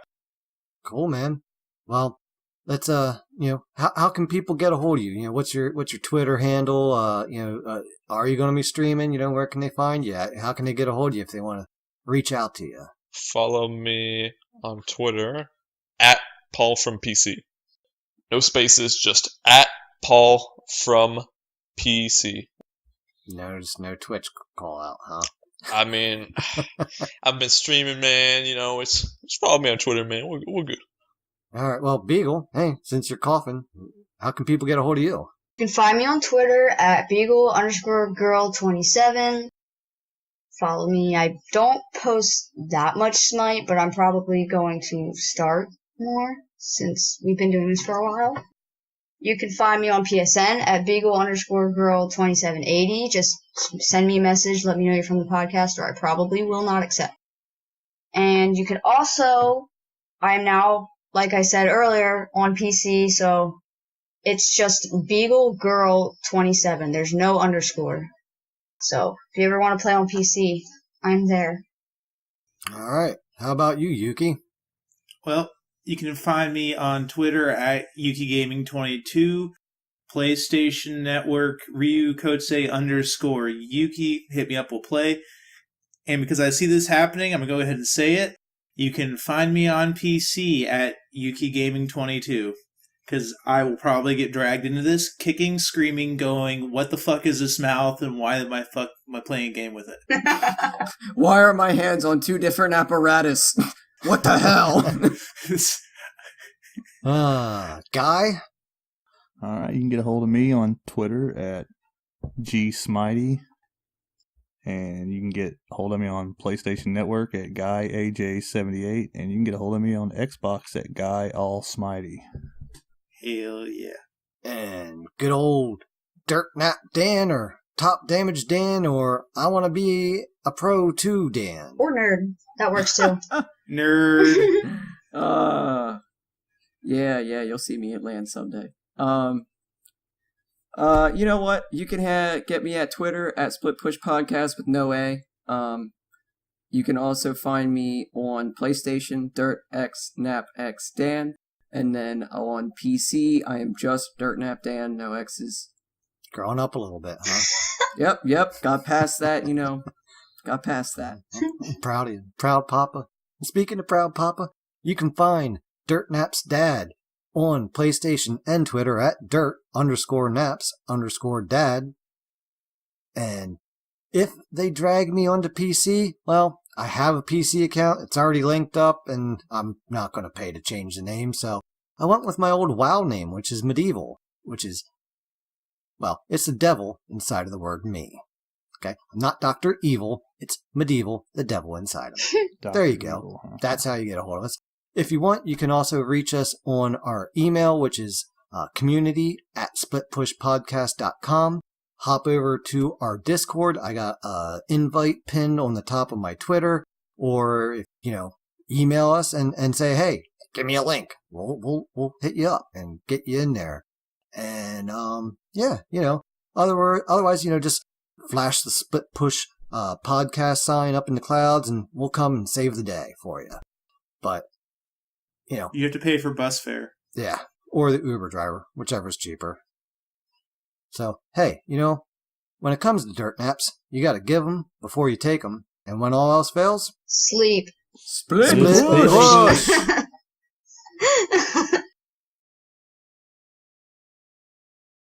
Cool, man. Well, let's how can people get a hold of you? What's your Twitter handle? Are you going to be streaming? Where can they find you? How can they get a hold of you if they want to reach out to you? Follow me on Twitter at Paul from PC. No spaces, just at Paul from PC. Just no Twitch call out, huh? I mean, I've been streaming, man. It's follow me on Twitter, man. We're good. All right. Well, Beagle, hey, since you're coughing, how can people get a hold of you? You can find me on Twitter at Beagle_girl27. Follow me. I don't post that much Smite, but I'm probably going to start more since we've been doing this for a while. You can find me on PSN at Beagle_girl2780. Just send me a message, let me know you're from the podcast, or I probably will not accept. And you can also, I am now, like I said earlier, on PC, so it's just BeagleGirl27. There's no underscore. So if you ever want to play on PC, I'm there. All right. How about you, Yuki? Well, you can find me on Twitter at YukiGaming22, PlayStation Network, Ryu_Yuki. Hit me up, we'll play. And because I see this happening, I'm going to go ahead and say it. You can find me on PC at YukiGaming22. Because I will probably get dragged into this, kicking, screaming, going, what the fuck is this mouth, and why am I playing a game with it? Why are my hands on two different apparatus? What the hell? Guy? All right, you can get a hold of me on Twitter at GSmitey. And you can get a hold of me on PlayStation Network at GuyAJ78. And you can get a hold of me on Xbox at GuyAllSmitey. Hell yeah. And good old Dirt Nap Dan, or Top Damage Dan, or I Want to Be a Pro too Dan. Or Nerd. That works too. Nerd. Yeah, you'll see me at LAN someday. You know what? You can get me at Twitter at SplitPushPodcast with no A. You can also find me on PlayStation, DirtXNapXDan. And then on PC, I am just DirtNapDan, no X's. Growing up a little bit, huh? Yep. Got past that, Got past that. I'm proud of you. Proud Papa. And speaking of Proud Papa, you can find DirtNap's dad on PlayStation and Twitter at Dirt_Naps_Dad. And if they drag me onto PC, well, I have a PC account. It's already linked up, and I'm not going to pay to change the name, so I went with my old WoW name, which is Medieval, which is, well, it's the devil inside of the word me. Okay? I'm not Dr. Evil. It's Medieval, the devil inside of me. There you go. Evil, huh? That's how you get a hold of us. If you want, you can also reach us on our email, which is community@splitpushpodcast.com. Hop over to our Discord. I got an invite pinned on the top of my Twitter. Or, if email us and say, hey, give me a link. We'll hit you up and get you in there. And, otherwise, just flash the Split Push podcast sign up in the clouds, and we'll come and save the day for you. But, You have to pay for bus fare. Yeah. Or the Uber driver, whichever's cheaper. So, hey, when it comes to dirt naps, you got to give them before you take them. And when all else fails, Sleep. Split Push. push.